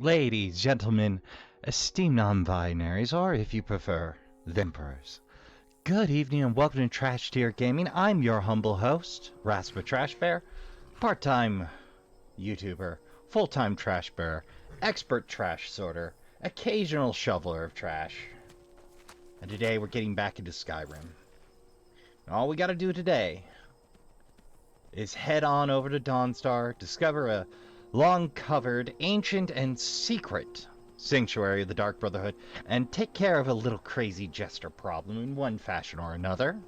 Ladies, gentlemen, esteemed non-binaries, or if you prefer, Vempers. Good evening and welcome to Trash Tier Gaming. I'm your humble host, Raspa Trash Bear, part-time YouTuber, full-time trash bearer, expert trash sorter, occasional shoveler of trash. And today we're getting back into Skyrim. And all we gotta do today is head on over to Dawnstar, discover a long-covered, ancient, and secret sanctuary of the Dark Brotherhood, and take care of a little crazy jester problem in one fashion or another.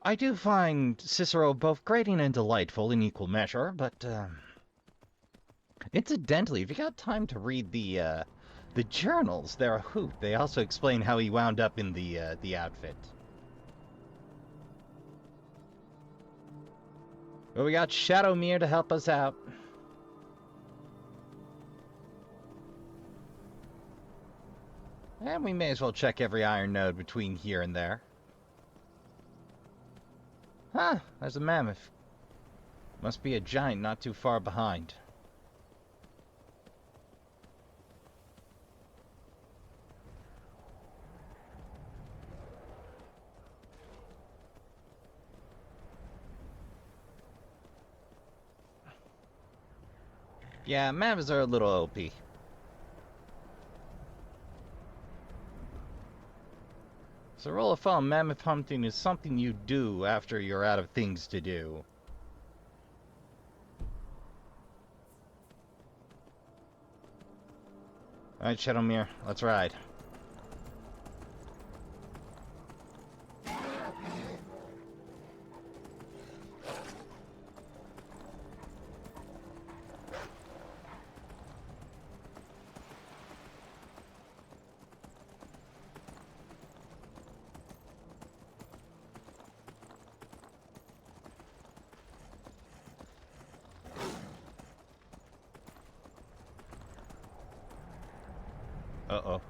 I do find Cicero both grating and delightful in equal measure, but, incidentally, if you got time to read the journals, they're a hoot. They also explain how he wound up in the outfit. Well, we got Shadowmere to help us out. And we may as well check every iron node between here and there. Huh, there's a mammoth. Must be a giant not too far behind. Yeah, mammoths are a little OP. So rule of thumb, mammoth hunting is something you do after you're out of things to do. Alright, Shadowmere, let's ride. Uh-oh.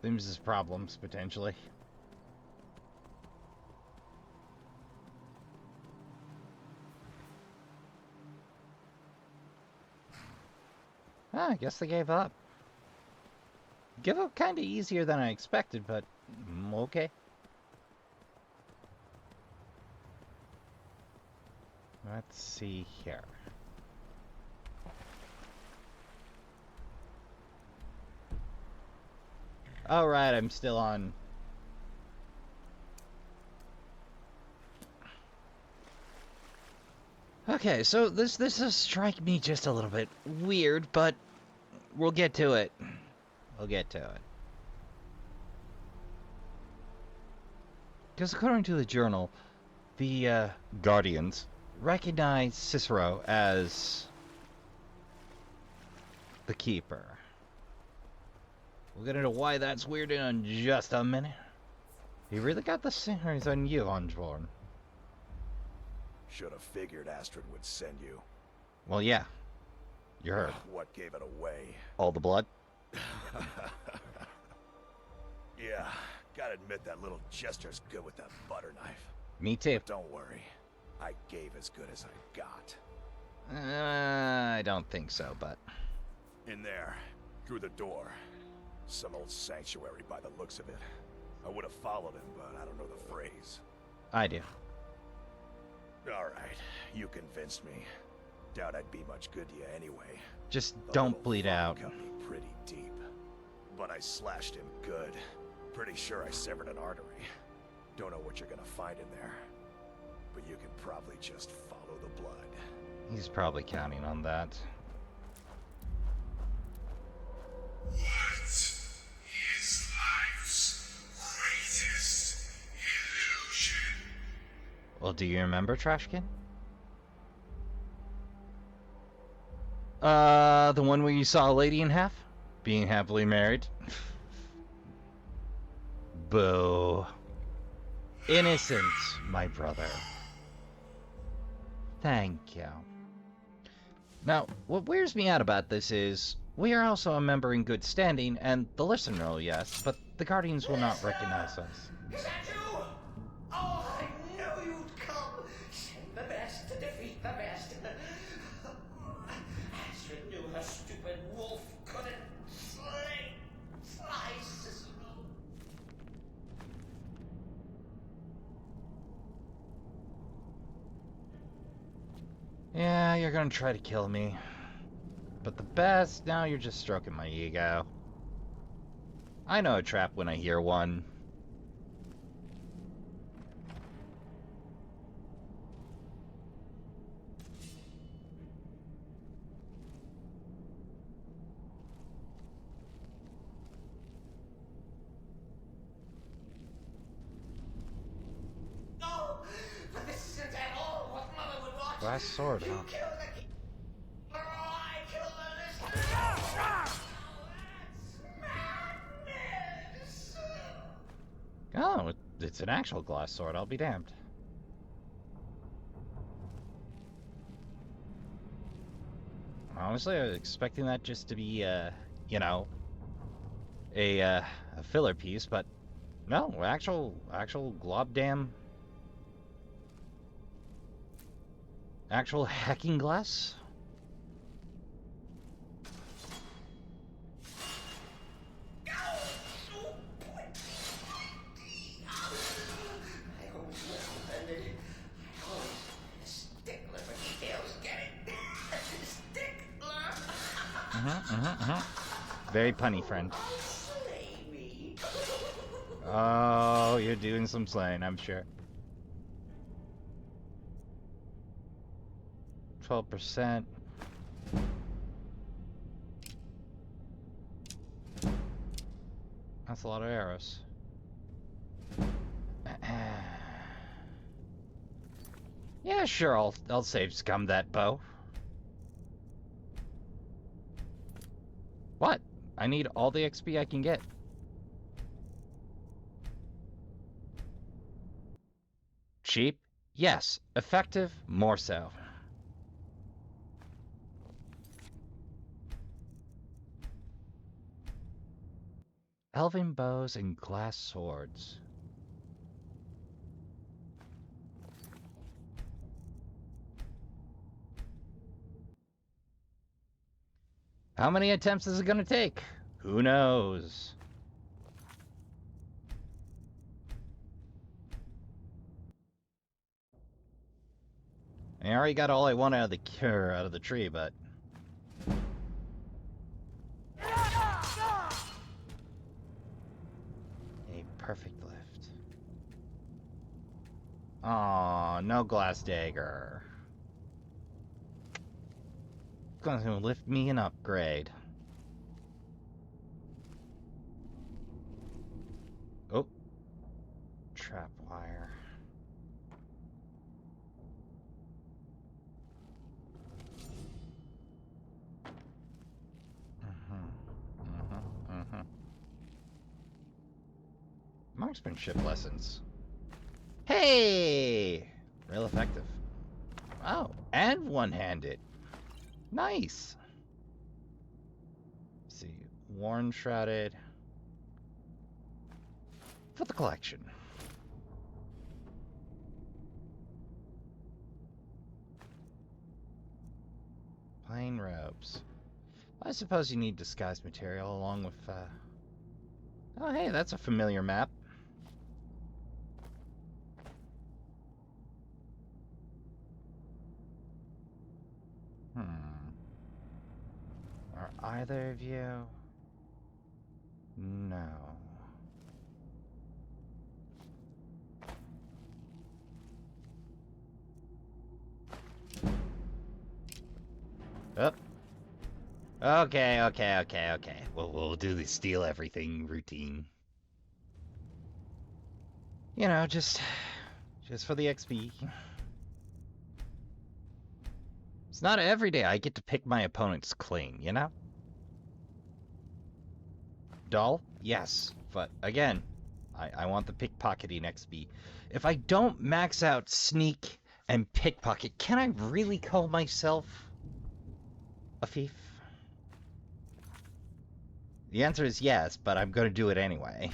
Seems there's problems, potentially. I guess they gave up. Give up kinda easier than I expected, but okay. Let's see here. Alright, I'm still on. Okay, so this does strike me just a little bit weird, but we'll get to it. We'll get to it. Because according to the journal, the Guardians recognize Cicero as the Keeper. We'll get into why that's weird in just a minute. You really got the singers on you, Onborn. Should have figured Astrid would send you. Well, yeah. You heard. What gave it away? All the blood? Yeah, gotta admit that little jester's good with that butter knife. Me too. Don't worry, I gave as good as I got. I don't think so, but... In there, through the door. Some old sanctuary by the looks of it. I would have followed him, but I don't know the phrase. I do. Alright, you convinced me. Doubt I'd be much good to you anyway. Just don't bleed out. Cut me pretty deep. But I slashed him good. Pretty sure I severed an artery. Don't know what you're gonna find in there. But you can probably just follow the blood. He's probably counting on that. What is life's greatest illusion? Well, do you remember, Trashkin? The one where you saw a lady in half? Being happily married? Boo. Innocence, my brother. Thank you. Now, what weirds me out about this is, we are also a member in good standing, and the listener will, yes, but the Guardians will not recognize us. Is that you? Oh, I knew you'd come. Send the best to defeat Yeah, you're gonna try to kill me. But the best, now you're just stroking my ego. I know a trap when I hear one. No! But this isn't at all what Mother would want! Glass sword, You huh? killed the kid! Or I killed the listener! That's madness! Oh, it's an actual glass sword, I'll be damned. Honestly, I was expecting that just to be, you know, a filler piece, but no, actual globdam, actual hacking glass. I always was offended. I always been a stickler for details, get it? Stickler! Very punny, friend. Slay me! Oh, you're doing some slaying, I'm sure. 12%. That's a lot of arrows. Yeah, sure, I'll save scum that bow. What? I need all the XP I can get. Cheap? Yes. Effective? More so. Elven bows and glass swords. How many attempts is it gonna take? Who knows? I already got all I want out of the cure out of the tree, but a perfect lift. Aw, no glass dagger. Gonna lift me an upgrade. Oh. Trap wire. Marksmanship lessons. Hey! Real effective. Oh, and one-handed. Nice. Let's see, worn shrouded. For the collection. Plain robes. I suppose you need disguised material along with, Oh, hey, that's a familiar map. Are either of you? No. Oh. Okay. We'll do the steal everything routine. You know, just for the XP. It's not every day I get to pick my opponents clean, you know? Dull? Yes. But again, I want the pickpocketing XP. If I don't max out sneak and pickpocket, can I really call myself a thief? The answer is yes, but I'm gonna do it anyway.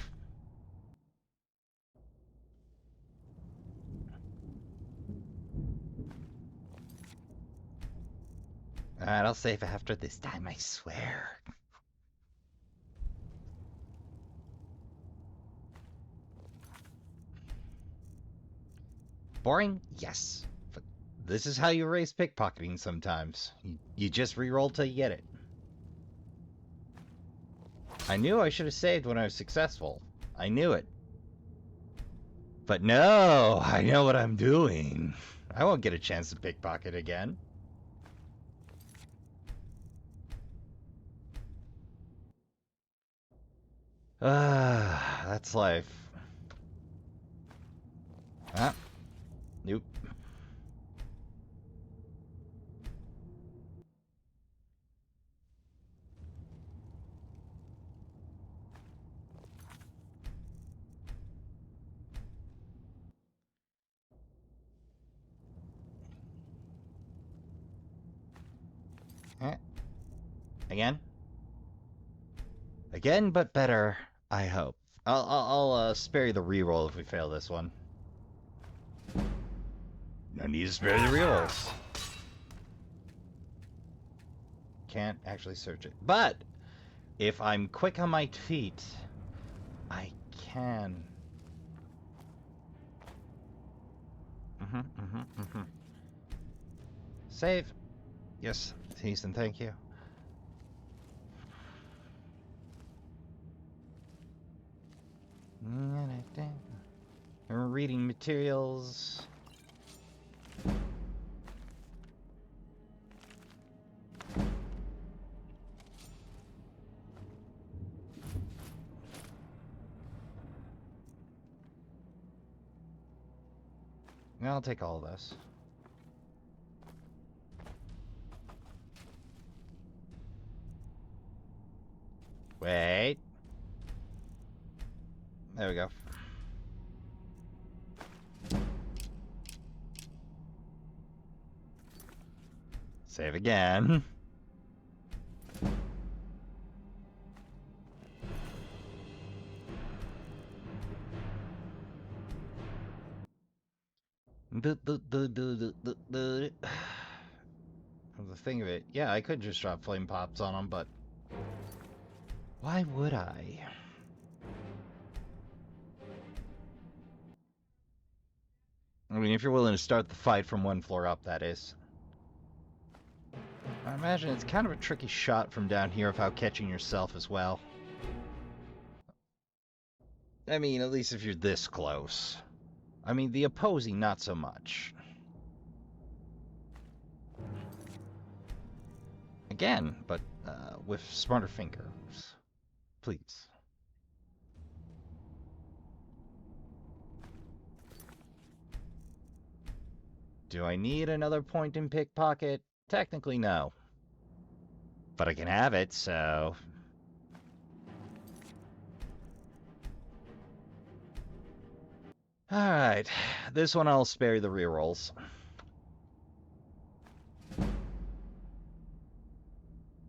Alright, I'll save after this time, I swear. Boring? Yes. But This is how you erase pickpocketing sometimes. You just re-roll till you get it. I knew I should have saved when I was successful. I knew it. But no, I know what I'm doing. I won't get a chance to pickpocket again. That's life. Ah, nope. Again? Again, but better, I hope. I'll spare you the reroll if we fail this one. No need to spare the rerolls. Can't actually search it. But, if I'm quick on my feet, I can. Save. Yes, Ethan, thank you. We're reading materials. I'll take all of this. Wait. There we go. Save again. The thing of it, yeah, I could just drop flame pops on them, but why would I? I mean, if you're willing to start the fight from one floor up, that is. I imagine it's kind of a tricky shot from down here without catching yourself as well. I mean, at least if you're this close. I mean, the opposing, not so much. Again, but with smarter fingers. Please. Do I need another point in pickpocket? Technically, no. But I can have it, so... Alright, this one I'll spare you the rerolls.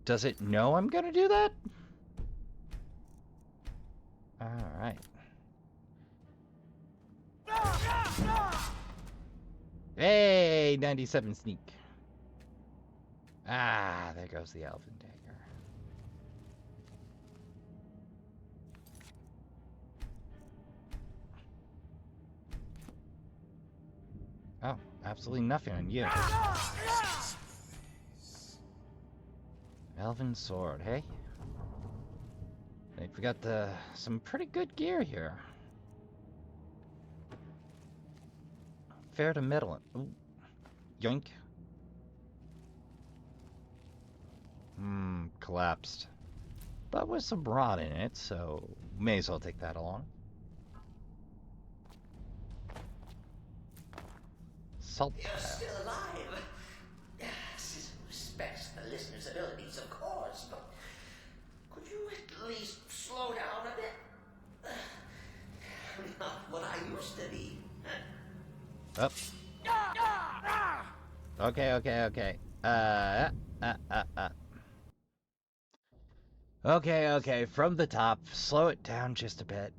Does it know I'm gonna do that? Alright. Hey, 97 sneak. Ah, there goes the elven dagger. Oh, absolutely nothing on you. Elven sword, hey? I think we got some pretty good gear here. Fair to middle. Ooh. Yoink. Collapsed. But with some rot in it, so may as well take that along. Salt You're path. still alive. This respects the listener's abilities, of course, but could you at least slow down a bit? Not what I used to be. Up. Okay. Okay, from the top. Slow it down just a bit.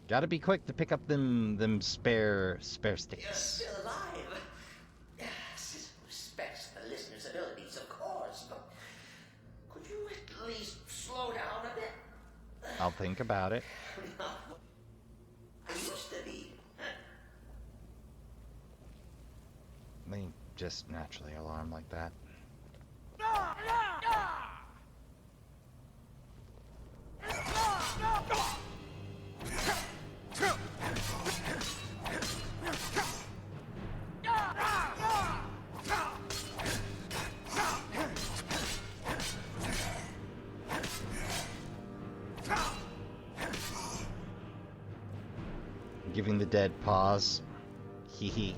Gotta be quick to pick up them spare You're sticks. still alive. This respects the listener's abilities, of course, but could you at least slow down a bit? I'll think about it. Not what I used They just naturally alarm like that. Giving the dead pause. Hee hee.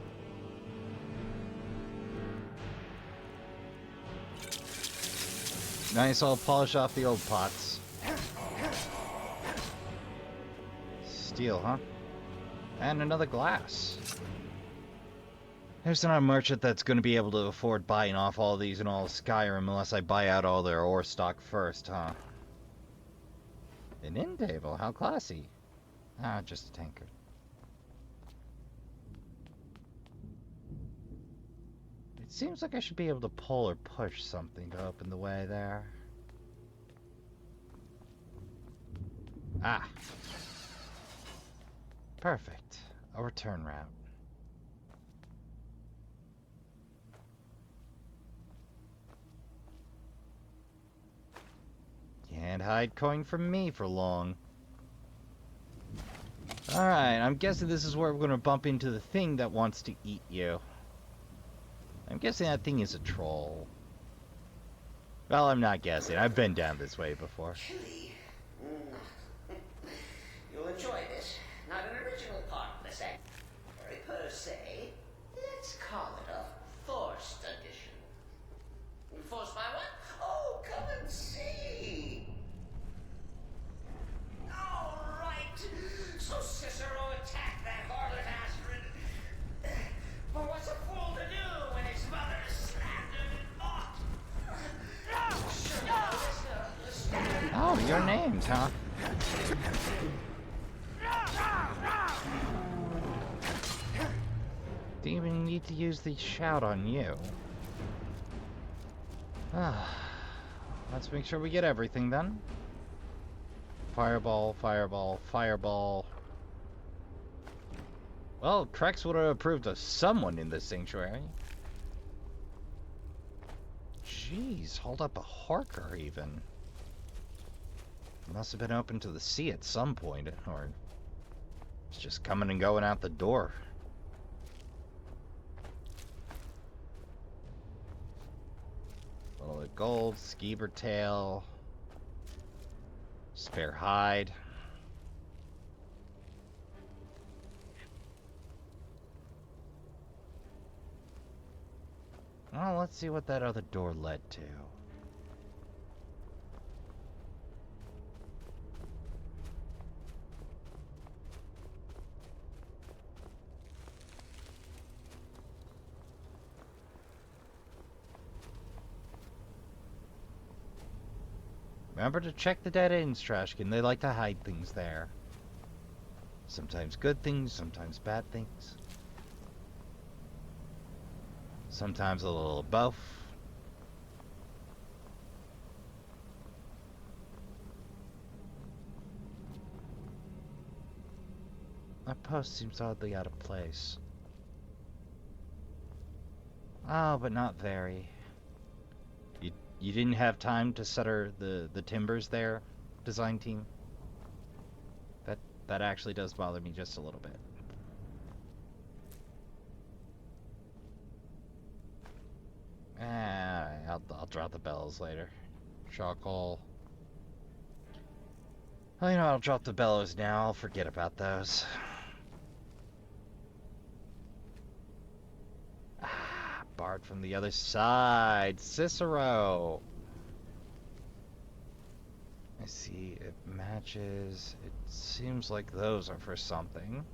Nice, I'll polish off the old pots. Steel, huh? And another glass. There's not a merchant that's going to be able to afford buying off all these in all Skyrim unless I buy out all their ore stock first, huh? An inn table, how classy. Ah, just a tankard. It seems like I should be able to pull or push something to open the way there. Ah. Perfect. A return route. Can't hide coin from me for long. Alright, I'm guessing this is where we're going to bump into the thing that wants to eat you. I'm guessing that thing is a troll. Well, I'm not guessing. I've been down this way before. Chili. You'll enjoy this. Not an original part of the sanctuary per se. Let's call it a forced addition. Forced by what? Oh, come and see. All right. So Cicero attacked that harlot Astrid. But what's a fool to do when his mother slammed him in thought? Oh, your names, huh? Didn't even need to use the shout on you. Let's make sure we get everything then. Fireball, fireball, fireball. Well, Trex would have approved of someone in this sanctuary. Jeez, hold up a Harker even. Must have been open to the sea at some point, or it's just coming and going out the door. A little bit of gold, skeever tail, spare hide. Well, let's see what that other door led to. Remember to check the dead ends, Trashkin. They like to hide things there. Sometimes good things, sometimes bad things. Sometimes a little of both. That post seems oddly out of place. Oh, but not very. You didn't have time to center the timbers there, design team? That actually does bother me just a little bit. I'll drop the bellows later. Charcoal. Well, you know, I'll drop the bellows now. I'll forget about those. Barred from the other side. Cicero. I see. It matches. It seems like those are for something.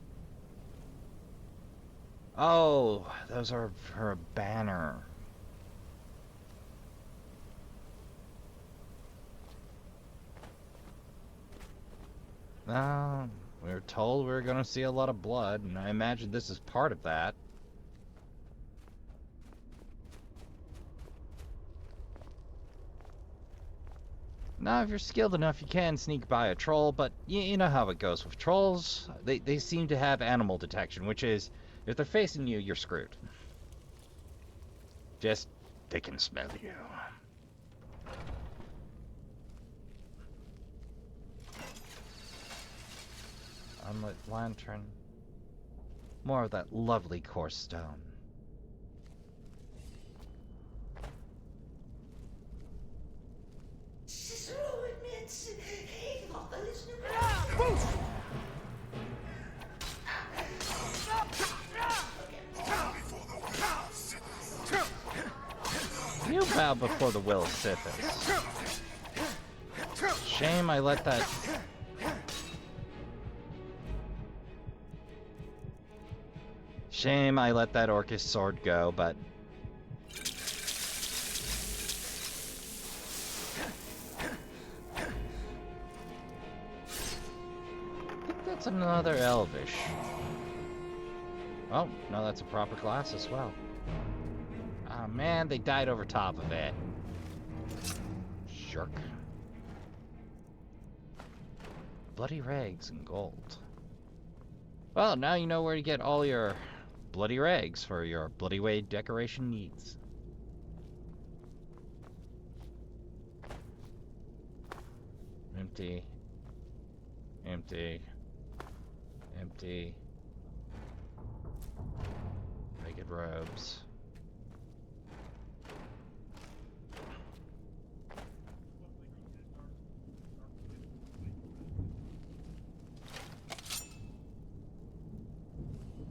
Oh, those are for a banner. We were told we were going to see a lot of blood, and I imagine this is part of that. Now, if you're skilled enough, you can sneak by a troll, but you know how it goes with trolls. They seem to have animal detection, which is, if they're facing you, you're screwed. Just, they can smell you. Unlit lantern. More of that lovely coarse stone. Cicero admits he thought the listener. You bow before the will of Sithis. Shame I let that... Shame I let that orcish sword go, but... I think that's another Elvish. Oh, no, that's a proper glass as well. Oh man, they died over top of it. Jerk. Bloody rags and gold. Well, now you know where to get all your bloody rags for your bloody way decoration needs. Empty. Empty. Empty. Naked robes.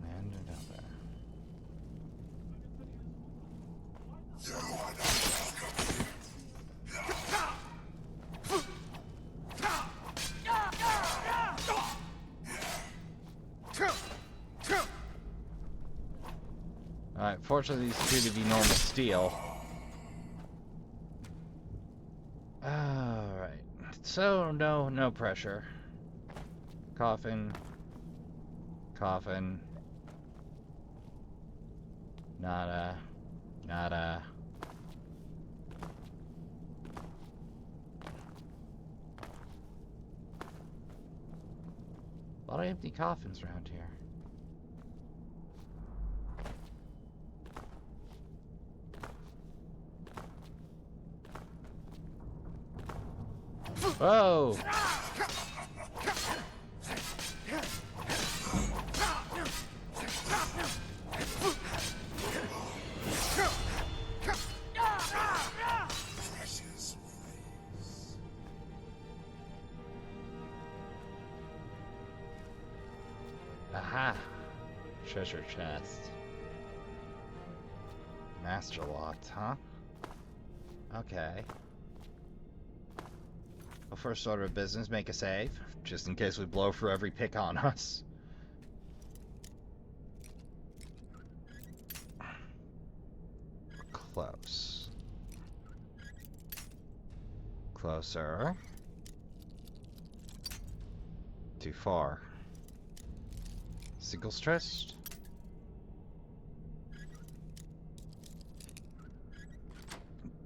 And another. Alright, fortunately these appear to be normal steel. Alright, so no pressure. Coffin. Coffin. Nada. Nada. A lot of empty coffins around here. Whoa! Aha! Treasure chest. Master locked, huh? Okay. Well, first order of business, make a save, just in case we blow through every pick on us. Close. Closer. Too far. Single stressed.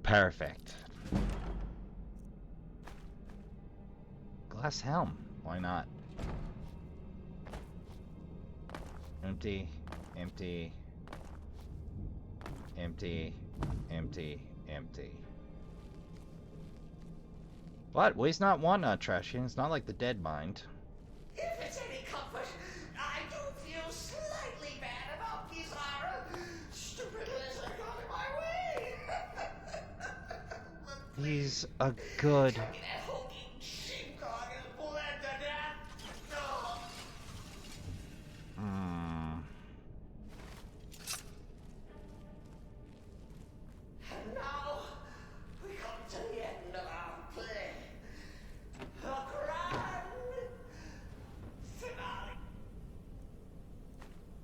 Perfect. Glass helm. Why not? Empty. Empty. Empty. Empty. Empty. What? Waste not, want not, Trashkin. It's not like the dead mind. If it's any comfort, I do feel slightly bad about Pizarro. Stupid lizard got in my way. He's a good... That hulking sheepdog is bled to death. No. And now we come to the end of our play. A grand finale.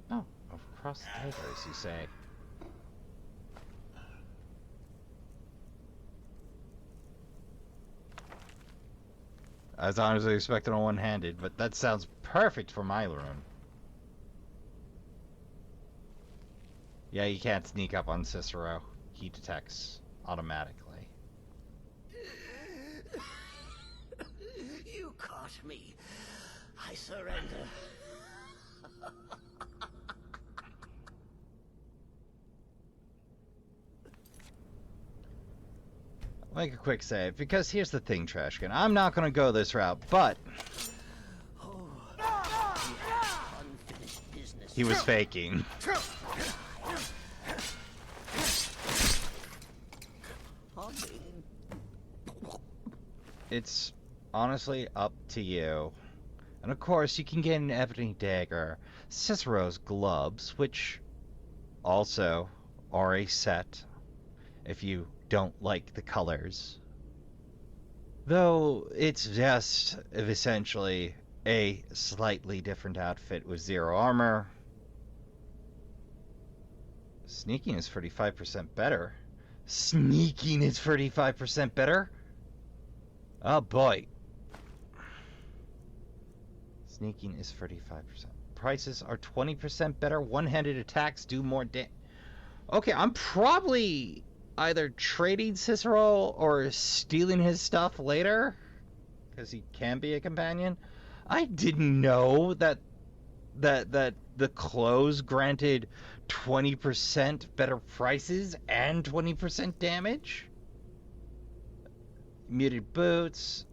Oh, across the table, as you say. I was honestly expecting on one-handed, but that sounds perfect for my room. Yeah, you can't sneak up on Cicero. He detects automatically. You caught me. I surrender. Make a quick save, because here's the thing, Trashkin. I'm not gonna go this route, but Unfinished business. he was faking. It's honestly up to you. And of course, you can get an ebony dagger, Cicero's gloves, which also are a set if you don't like the colors. Though it's just essentially a slightly different outfit with 0 armor. Sneaking is 35% better. Sneaking is 35% better? Oh boy. Sneaking is 35%. Prices are 20% better. One-handed attacks do more damage. Okay, I'm probably either trading Cicero or stealing his stuff later, because he can be a companion. I didn't know that the clothes granted 20% better prices and 20% damage. Muted boots.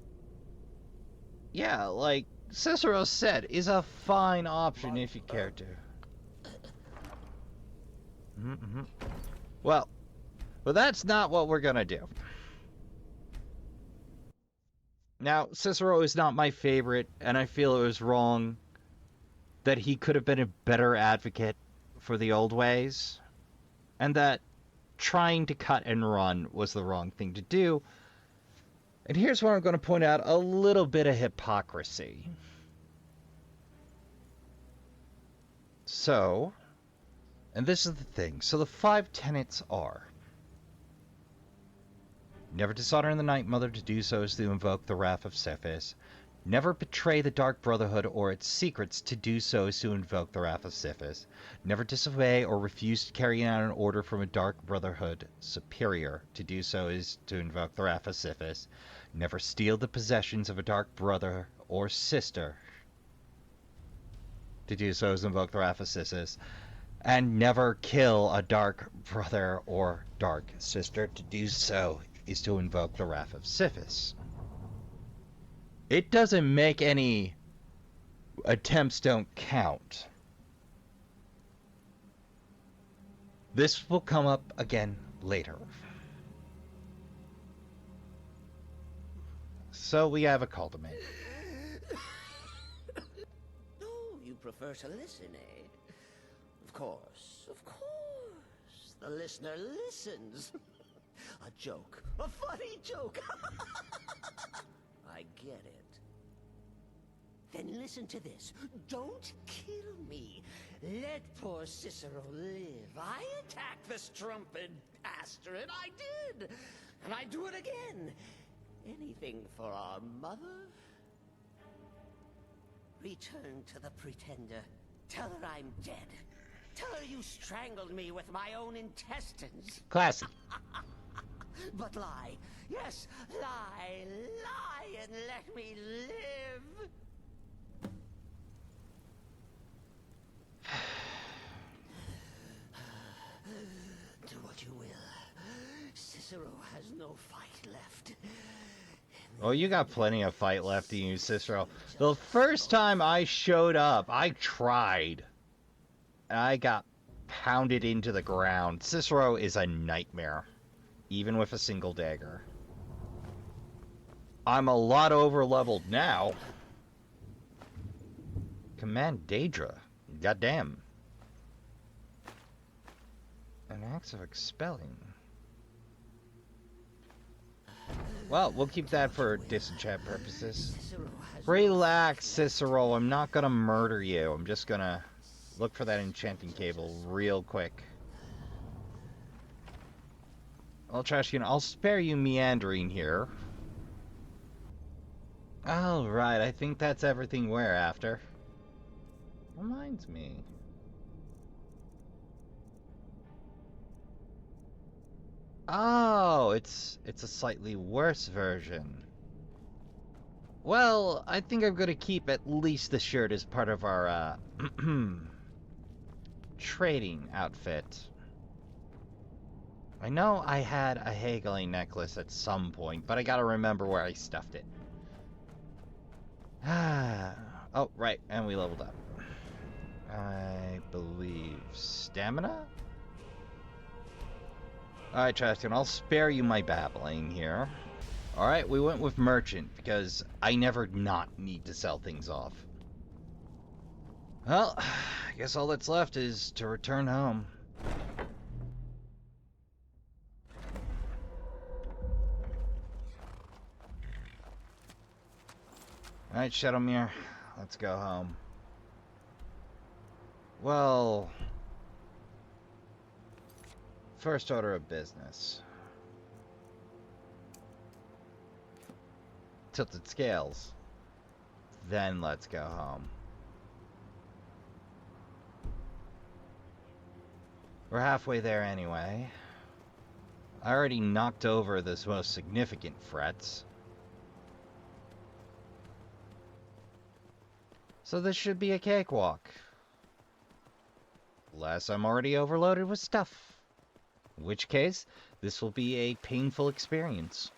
Yeah, like Cicero said, is a fine option if you care to. Well, that's not what we're gonna do. Now, Cicero is not my favorite, and I feel it was wrong that he could have been a better advocate for the old ways, and that trying to cut and run was the wrong thing to do. And here's where I'm going to point out a little bit of hypocrisy. So, and this is the thing. So the 5 tenets are: never dishonor the Night Mother. To do so is to invoke the wrath of Cephas. Never betray the Dark Brotherhood or its secrets. To do so is to invoke the wrath of Cephas. Never disobey or refuse to carry out an order from a Dark Brotherhood superior. To do so is to invoke the wrath of Cephas. Never steal the possessions of a Dark Brother or sister. To do so is to invoke the wrath of Cephas. And never kill a Dark Brother or Dark Sister. To do so is to invoke the wrath of Cephas. It doesn't make any attempts don't count. This will come up again later. So we have a call to make. No, you prefer to listen, eh? Of course, of course. The listener listens. A joke. A funny joke. I get it. Then listen to this. Don't kill me. Let poor Cicero live. I attacked the strumpet Astrid. I did. And I do it again. Anything for our mother? Return to the Pretender. Tell her I'm dead. Tell her you strangled me with my own intestines. Classy. But lie. Yes, lie. Lie and let me live. Do what you will. Cicero has no fight left. Oh, you got plenty of fight left in you, Cicero. The first time I showed up, I tried. And I got pounded into the ground. Cicero is a nightmare, even with a single dagger. I'm a lot over-leveled now. Command Daedra. Goddamn. An axe of expelling. Well, we'll keep that for disenchant purposes. Relax, Cicero. I'm not gonna murder you. I'm just gonna look for that enchanting cable real quick. Well, Trashkin, I'll spare you meandering here. Alright, I think that's everything we're after. Reminds me. Oh, it's a slightly worse version. Well, I think I'm gonna keep at least the shirt as part of our, trading outfit. I know I had a haggling necklace at some point, but I gotta remember where I stuffed it. Oh, right, and we leveled up. I believe stamina? Alright, Trashkin, I'll spare you my babbling here. Alright, we went with merchant, because I never not need to sell things off. Well, I guess all that's left is to return home. Alright, Shadowmere, let's go home. Well, first order of business. Tilted scales. Then let's go home. We're halfway there anyway. I already knocked over this most significant frets. So this should be a cakewalk. Unless I'm already overloaded with stuff. In which case, this will be a painful experience.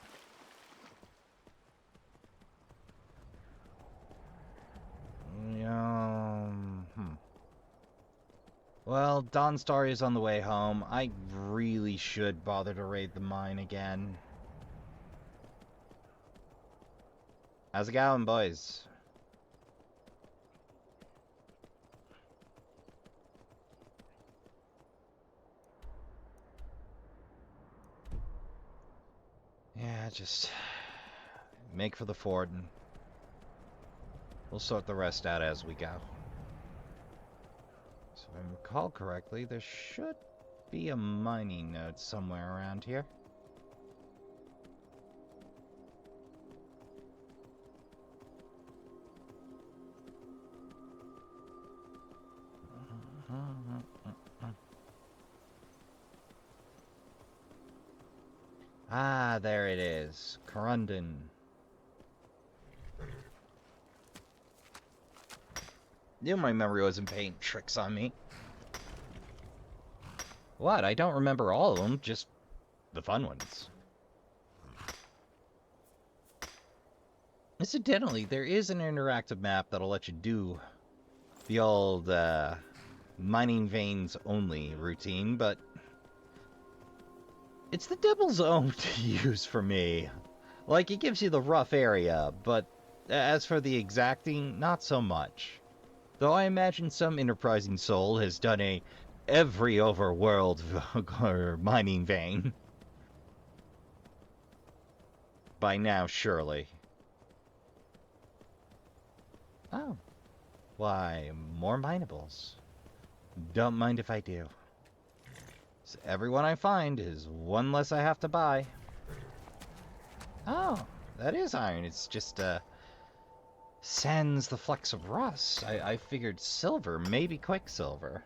Well, Dawnstar is on the way home. I really should bother to raid the mine again. How's it going, boys? Yeah, just make for the fort and we'll sort the rest out as we go. So if I recall correctly, there should be a mining node somewhere around here. Ah, there it is. Corundon. Knew my memory wasn't playing tricks on me. What? I don't remember all of them, just the fun ones. Incidentally, there is an interactive map that'll let you do the old mining veins only routine, but it's the devil's own to use for me. Like, it gives you the rough area, but as for the exacting, not so much. Though I imagine some enterprising soul has done a every overworld mining vein. By now, surely. Oh. Why, more minables. Don't mind if I do. So everyone I find is one less I have to buy. Oh, that is iron. It's just, sans the flecks of rust. I figured silver, maybe quicksilver.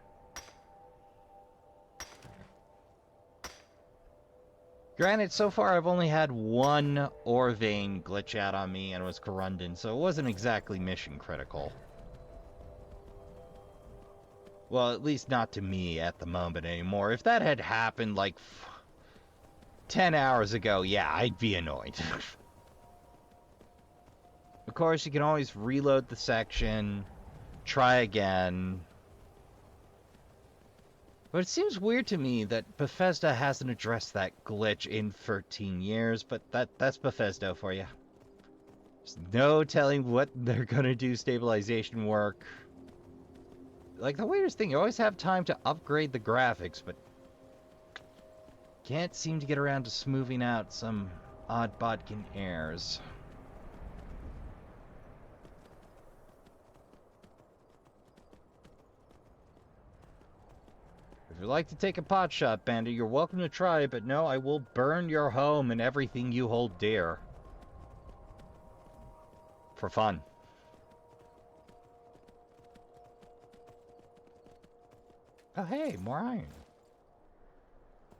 Granted, so far I've only had one ore vein glitch out on me, and it was Corundon, so it wasn't exactly mission critical. Well, at least not to me at the moment anymore. If that had happened like 10 hours ago, yeah, I'd be annoyed. Of course, you can always reload the section, try again. But it seems weird to me that Bethesda hasn't addressed that glitch in 13 years, but that's Bethesda for you. There's no telling what they're gonna do stabilization work. Like, the weirdest thing, you always have time to upgrade the graphics, but can't seem to get around to smoothing out some odd bodkin errors. If you'd like to take a pot shot, Bandit, you're welcome to try, but no, I will burn your home and everything you hold dear. For fun. Oh, hey, more iron.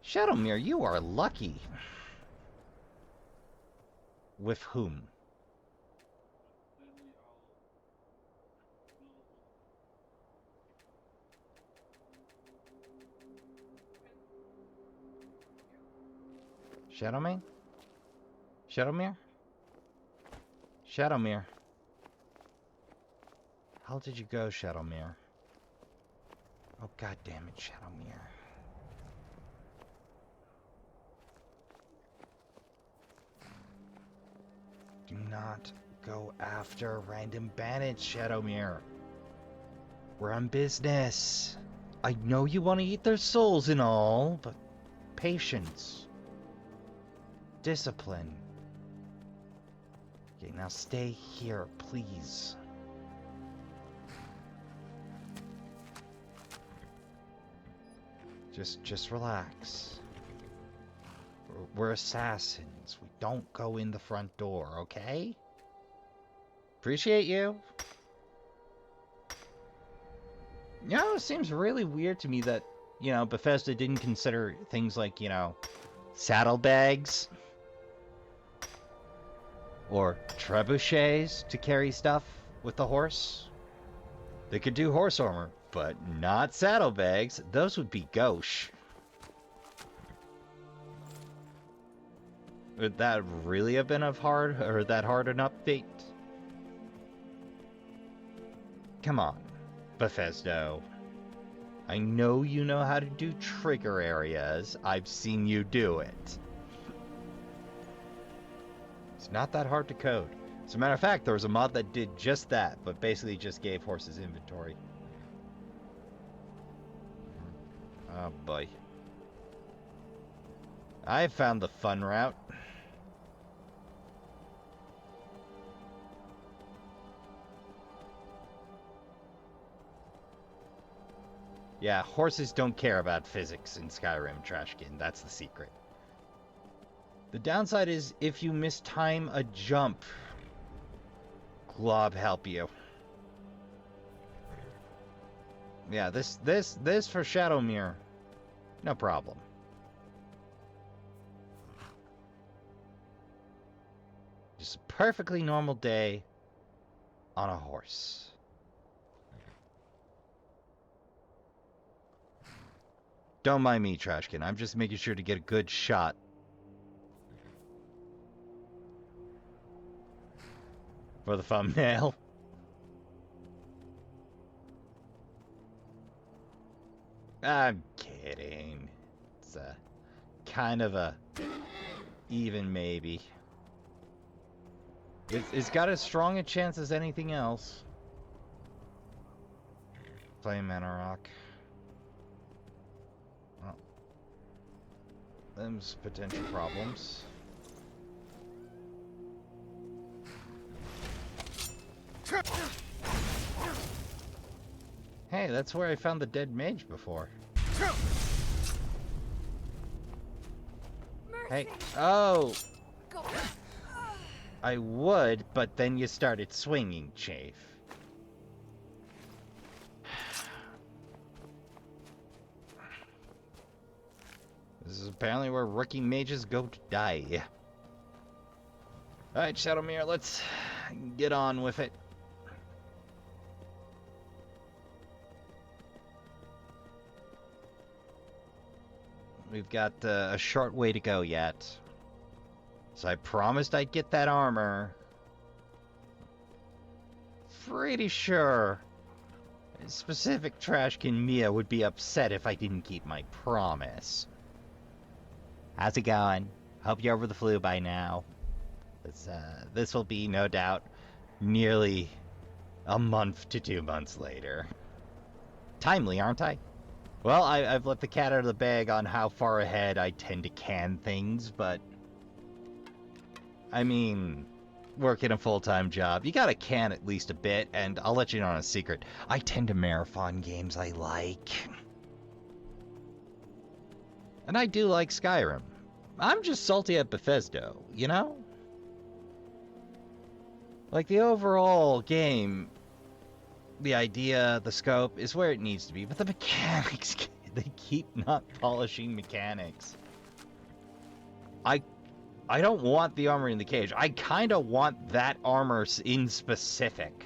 Shadowmere, you are lucky. With whom? Shadowmane? Shadowmere? Shadowmere. How did you go, Shadowmere? Oh, god damn it, Shadowmere. Do not go after random bandits, Shadowmere. We're on business. I know you want to eat their souls and all, but patience. Discipline. Okay, now stay here, please. Just relax. We're assassins. We don't go in the front door, okay? Appreciate you. You know, it seems really weird to me that, you know, Bethesda didn't consider things like, you know, saddlebags or trebuchets to carry stuff with the horse. They could do horse armor, but not saddlebags. Those would be gauche. Would that really have been that hard an update? Come on, Bethesda. I know you know how to do trigger areas. I've seen you do it. It's not that hard to code. As a matter of fact, there was a mod that did just that, but basically just gave horses inventory. Oh boy. I found the fun route. Yeah, horses don't care about physics in Skyrim, Trashkin. That's the secret. The downside is if you mistime a jump, Glob help you. Yeah, this for Shadowmere, no problem. Just a perfectly normal day on a horse. Don't mind me, Trashkin. I'm just making sure to get a good shot. For the thumbnail. I'm kidding. It's a kind of a even maybe. It's got as strong a chance as anything else. Flame Mana Rock. Well, them's potential problems. Hey, that's where I found the dead mage before. Hey, oh! I would, but then you started swinging, Chafe. This is apparently where rookie mages go to die. Alright, Shadowmere, let's get on with it. We've got a short way to go yet. So I promised I'd get that armor. Pretty sure specific Trashkin Mia would be upset if I didn't keep my promise. How's it going? Hope you're over the flu by now. This will be, no doubt, nearly a month to 2 months later. Timely, aren't I? Well, I've let the cat out of the bag on how far ahead I tend to can things, but... I mean, working a full-time job, you gotta can at least a bit, and I'll let you know on a secret. I tend to marathon games I like. And I do like Skyrim. I'm just salty at Bethesda, you know? Like, the overall game, the idea, the scope, is where it needs to be, but the mechanics, they keep not polishing mechanics. I don't want the armor in the cage. I kind of want that armor in specific.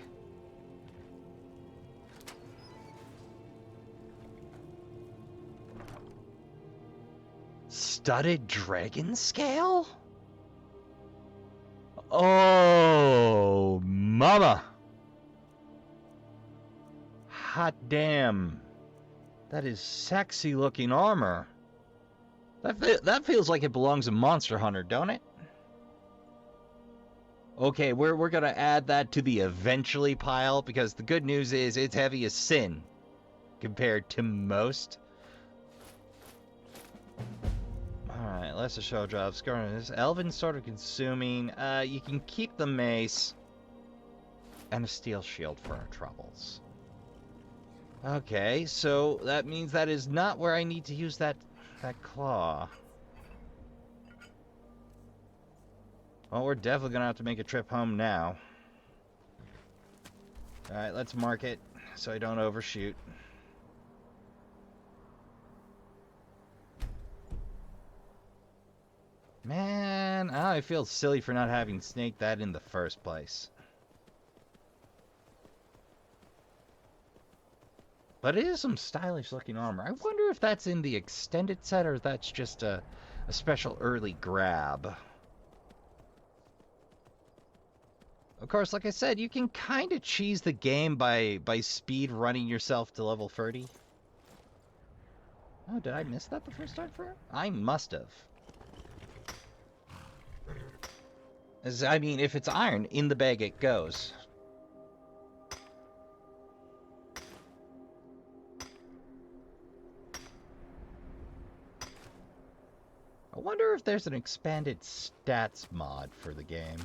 studded dragon scale? Oh, mama. Hot damn. That is sexy looking armor. That feels like it belongs in Monster Hunter, don't it? Okay, we're gonna add that to the eventually pile, because the good news is it's heavy as sin compared to most. Alright, lesser show job. Skyrim. Elven sort of consuming. You can keep the mace and a steel shield for our troubles. Okay, so that means that is not where I need to use that claw. Well, we're definitely gonna have to make a trip home now. Alright, let's mark it so I don't overshoot. Man, I feel silly for not having snaked that in the first place. But it is some stylish looking armor. I wonder if that's in the extended set or if that's just a special early grab. Of course, like I said, you can kind of cheese the game by speed running yourself to level 30. Oh, did I miss that the first time for it? I must have. I mean, if it's iron, in the bag it goes. I wonder if there's an expanded stats mod for the game.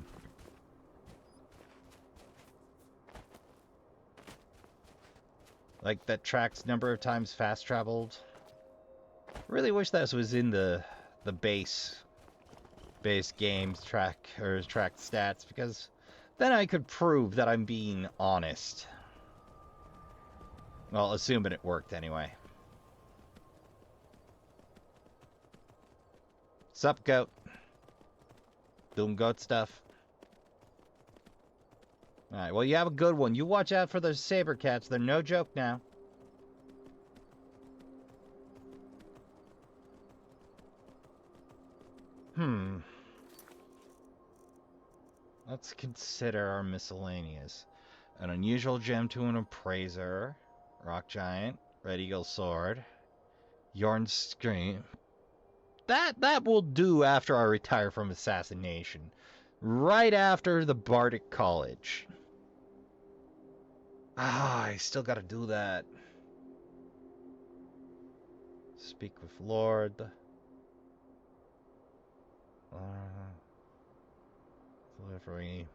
Like that tracks number of times fast traveled. Really wish that was in the base games track stats, because then I could prove that I'm being honest. Well, assuming it worked anyway. Sup, goat? Doing goat stuff. Alright, well, you have a good one. You watch out for those saber cats. They're no joke now. Let's consider our miscellaneous. An unusual gem to an appraiser. Rock giant. Red eagle sword. Yarn scream. That will do after I retire from assassination. Right after the Bardic College. I still gotta do that. Speak with Lord. Delivery.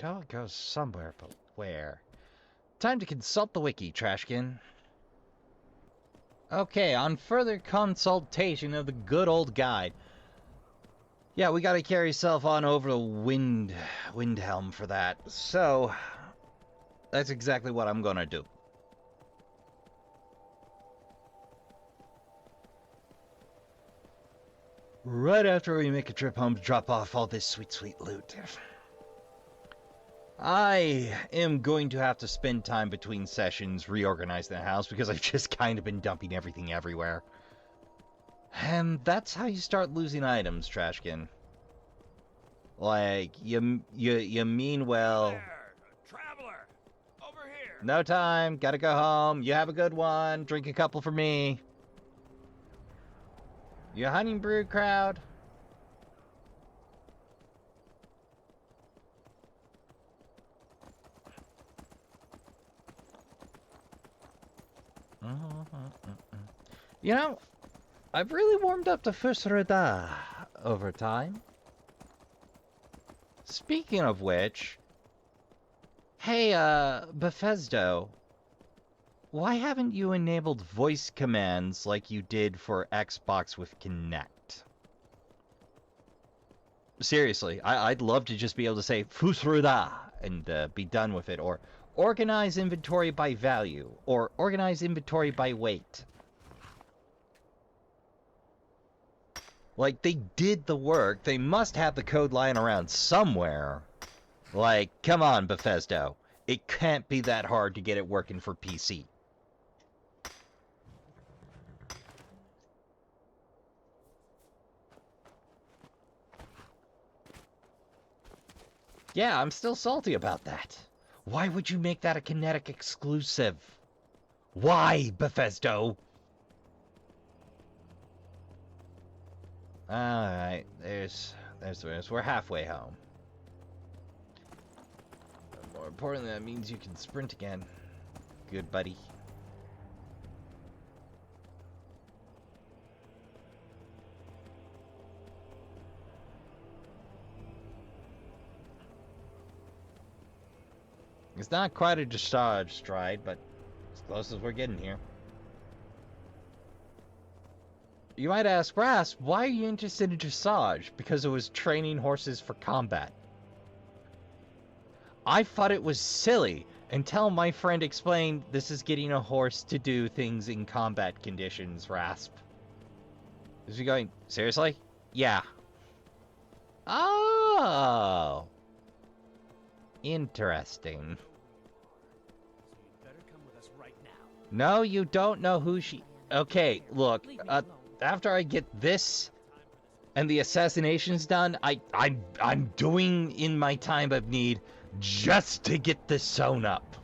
Oh, it goes somewhere, but where? Time to consult the wiki, Trashkin. Okay, on further consultation of the good old guide. Yeah, we gotta carry yourself on over the Windhelm for that. So, that's exactly what I'm gonna do. Right after we make a trip home to drop off all this sweet, sweet loot. I am going to have to spend time between sessions reorganizing the house because I've just kind of been dumping everything everywhere. And that's how you start losing items, Trashkin. Like, you mean well. There, traveler, over here. No time, gotta go home. You have a good one. Drink a couple for me. You hunting brood crowd? You know, I've really warmed up to Fulero over time. Speaking of which, hey, Bethesda, why haven't you enabled voice commands like you did for Xbox with Kinect? Seriously, I'd love to just be able to say Fulero and be done with it, or organize inventory by value, or organize inventory by weight. Like, they did the work. They must have the code lying around somewhere. Like, come on, Bethesda. It can't be that hard to get it working for PC. Yeah, I'm still salty about that. Why would you make that a kinetic exclusive? Why, Bethesda? Alright, there's we're halfway home. But more importantly, that means you can sprint again. Good, buddy. It's not quite a dressage stride, but as close as we're getting here. You might ask, Rasp, why are you interested in dressage? Because it was training horses for combat. I thought it was silly until my friend explained this is getting a horse to do things in combat conditions, Rasp. Is he going, seriously? Yeah. Oh. Interesting. No, you don't know who she... Okay, look, after I get this and the assassinations done, I'm doing in my time of need just to get this sewn up.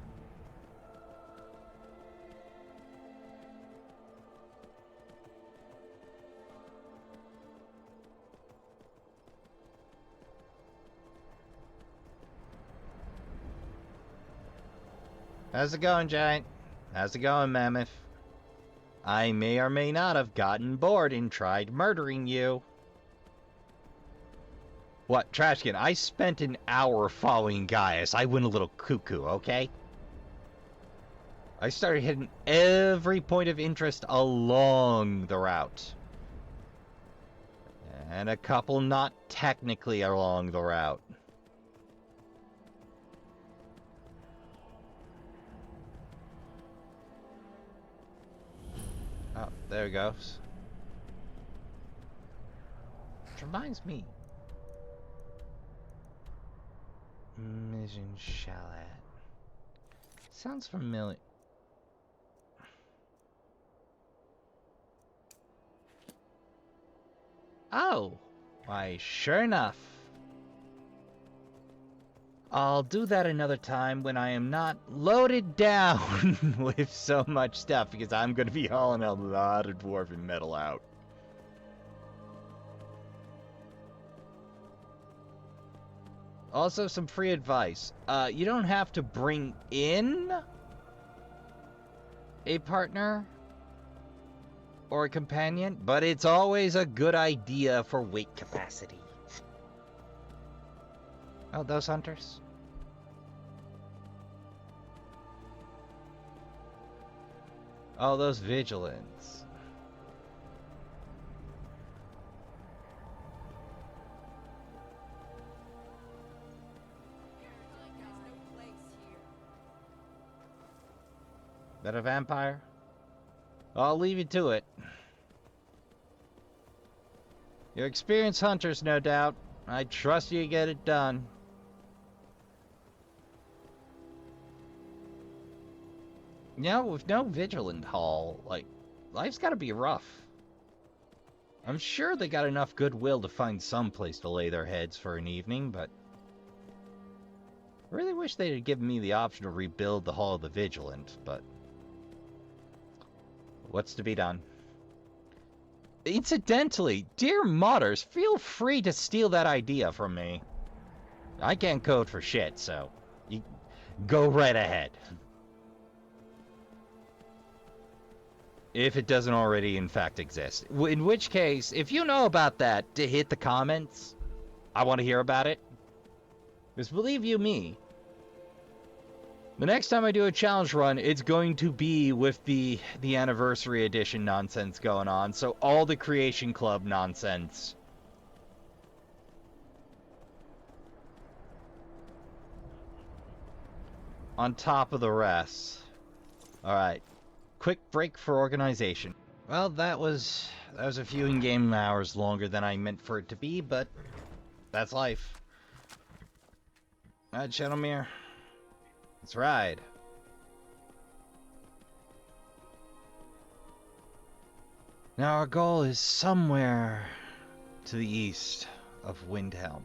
How's it going, Giant? How's it going, Mammoth? I may or may not have gotten bored and tried murdering you. What, Trashkin? I spent an hour following Gaius. I went a little cuckoo, okay? I started hitting every point of interest along the route. And a couple not technically along the route. Oh, there it goes. Which reminds me. Mission Chalet. Sounds familiar. Oh, why, sure enough. I'll do that another time when I am not loaded down with so much stuff, because I'm going to be hauling a lot of dwarven metal out. Also, some free advice. You don't have to bring in a partner or a companion, but it's always a good idea for weight capacity. Oh, those hunters? Oh, those vigilants. That a vampire? I'll leave you to it. You're experienced hunters, no doubt. I trust you to get it done. You know, with no vigilant haul, like, life's gotta be rough. I'm sure they got enough goodwill to find some place to lay their heads for an evening, but I really wish they'd given me the option to rebuild the Hall of the Vigilant, but what's to be done? Incidentally, dear modders, feel free to steal that idea from me. I can't code for shit, so you go right ahead. If it doesn't already, in fact, exist. In which case, if you know about that, to hit the comments. I want to hear about it. Because believe you me, the next time I do a challenge run, it's going to be with the anniversary edition nonsense going on. So all the Creation Club nonsense. on top of the rest. Alright. Quick break for organization. Well, that was a few in-game hours longer than I meant for it to be, but that's life. Alright, Shadowmere. Let's ride. Now our goal is somewhere to the east of Windhelm.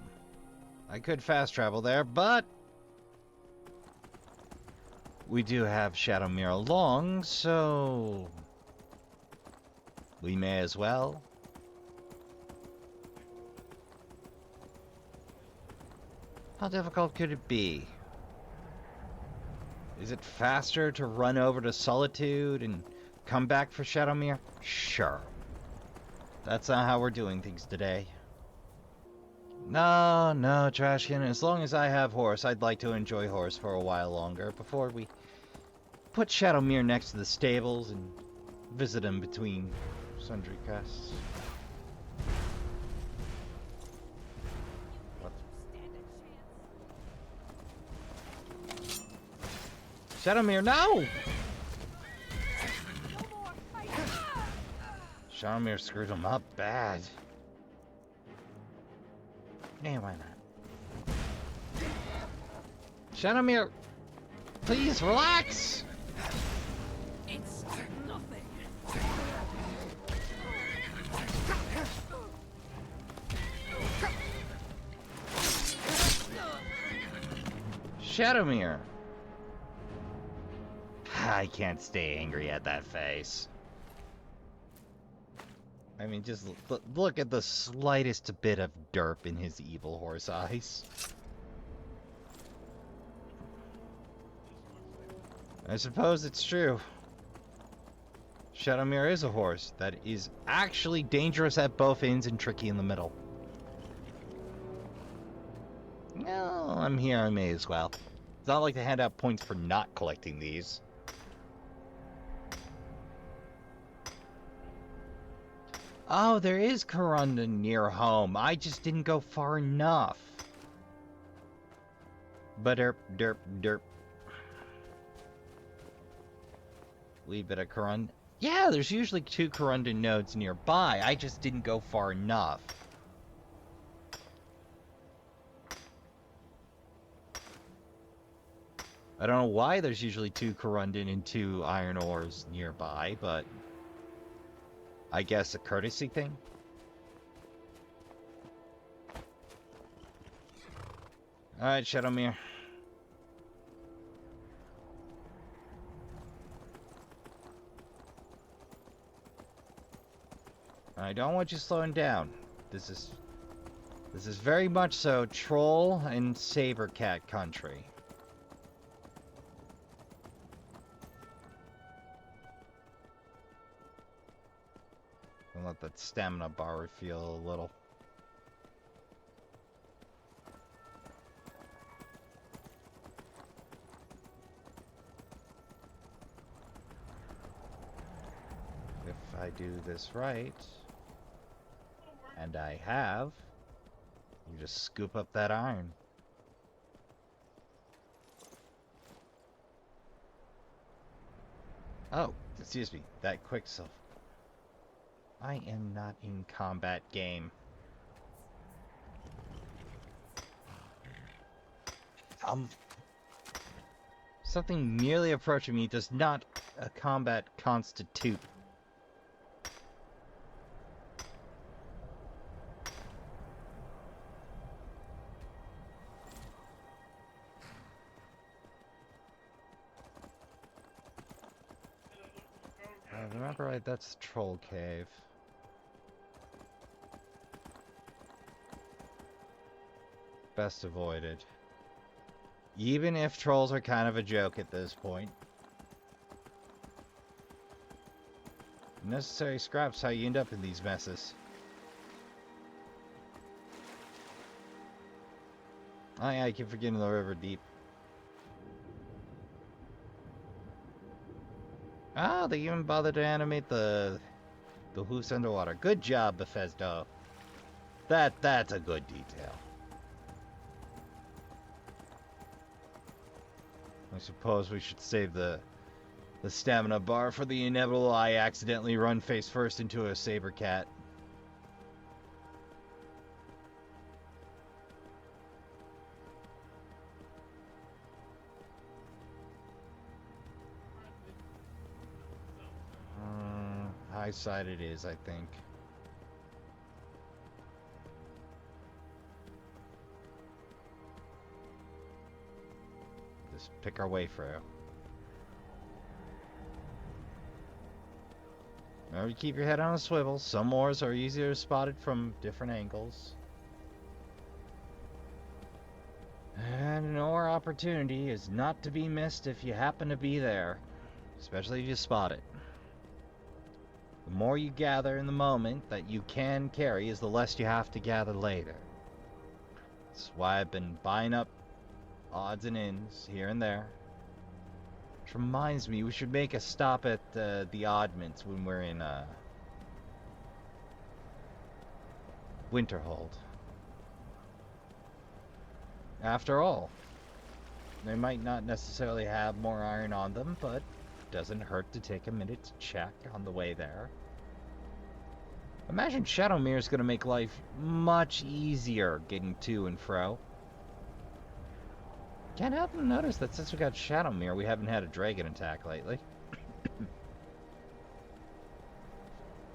I could fast travel there, but we do have Shadowmere along, so we may as well. How difficult could it be? Is it faster to run over to Solitude and come back for Shadowmere? Sure. That's not how we're doing things today. No, Trashkin. As long as I have horse, I'd like to enjoy horse for a while longer before we put Shadowmere next to the stables and visit him between sundry quests. What? Shadowmere, no! Shadowmere screwed him up bad. Yeah, why not? Shadowmere, please relax! It's nothing. Shadowmere! I can't stay angry at that face. I mean, just look at the slightest bit of derp in his evil horse eyes. I suppose it's true. Shadowmere is a horse that is actually dangerous at both ends and tricky in the middle. No, I'm here, I may as well. It's not like to hand out points for not collecting these. Oh, there is Corundum near home. I just didn't go far enough. But derp. Wee bit of Corundum. Yeah, there's usually 2 Corundum nodes nearby. I just didn't go far enough. I don't know why there's usually 2 Corundum and 2 iron ores nearby, but I guess a courtesy thing? Alright, Shadowmere. I don't want you slowing down. This is very much so troll and sabercat country. And let that stamina bar refill a little. If I do this right, and I have, you just scoop up that iron. Oh, excuse me, that Quicksilver. I am not in combat game. Something merely approaching me does not a combat constitute. Remember right, that's the troll cave. Best avoided. Even if trolls are kind of a joke at this point. Necessary scraps how you end up in these messes. Oh yeah, I keep forgetting the river deep. Ah, they even bothered to animate the hoofs underwater. Good job, Bethesda. That's a good detail. I suppose we should save the stamina bar for the inevitable I accidentally run face first into a saber cat. High side it is, I think. Just pick our way through. Remember to keep your head on a swivel. Some ores are easier spotted from different angles. And an ore opportunity is not to be missed if you happen to be there. Especially if you spot it. The more you gather in the moment that you can carry is the less you have to gather later. That's why I've been buying up odds and ends here and there. Which reminds me, we should make a stop at the oddments when we're in Winterhold. After all, they might not necessarily have more iron on them, but it doesn't hurt to take a minute to check on the way there. Imagine Shadowmere's gonna make life much easier getting to and fro. Can't help but notice that since we got Shadowmere, we haven't had a dragon attack lately.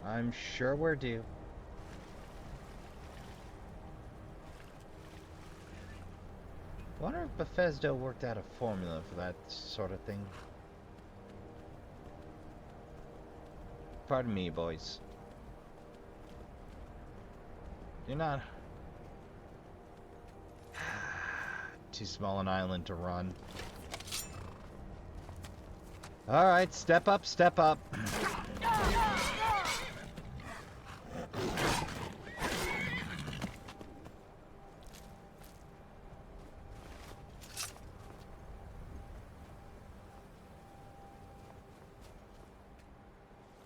I'm sure we're due. Wonder if Bethesda worked out a formula for that sort of thing. Pardon me, boys. You're not too small an island to run. Alright, step up, step up.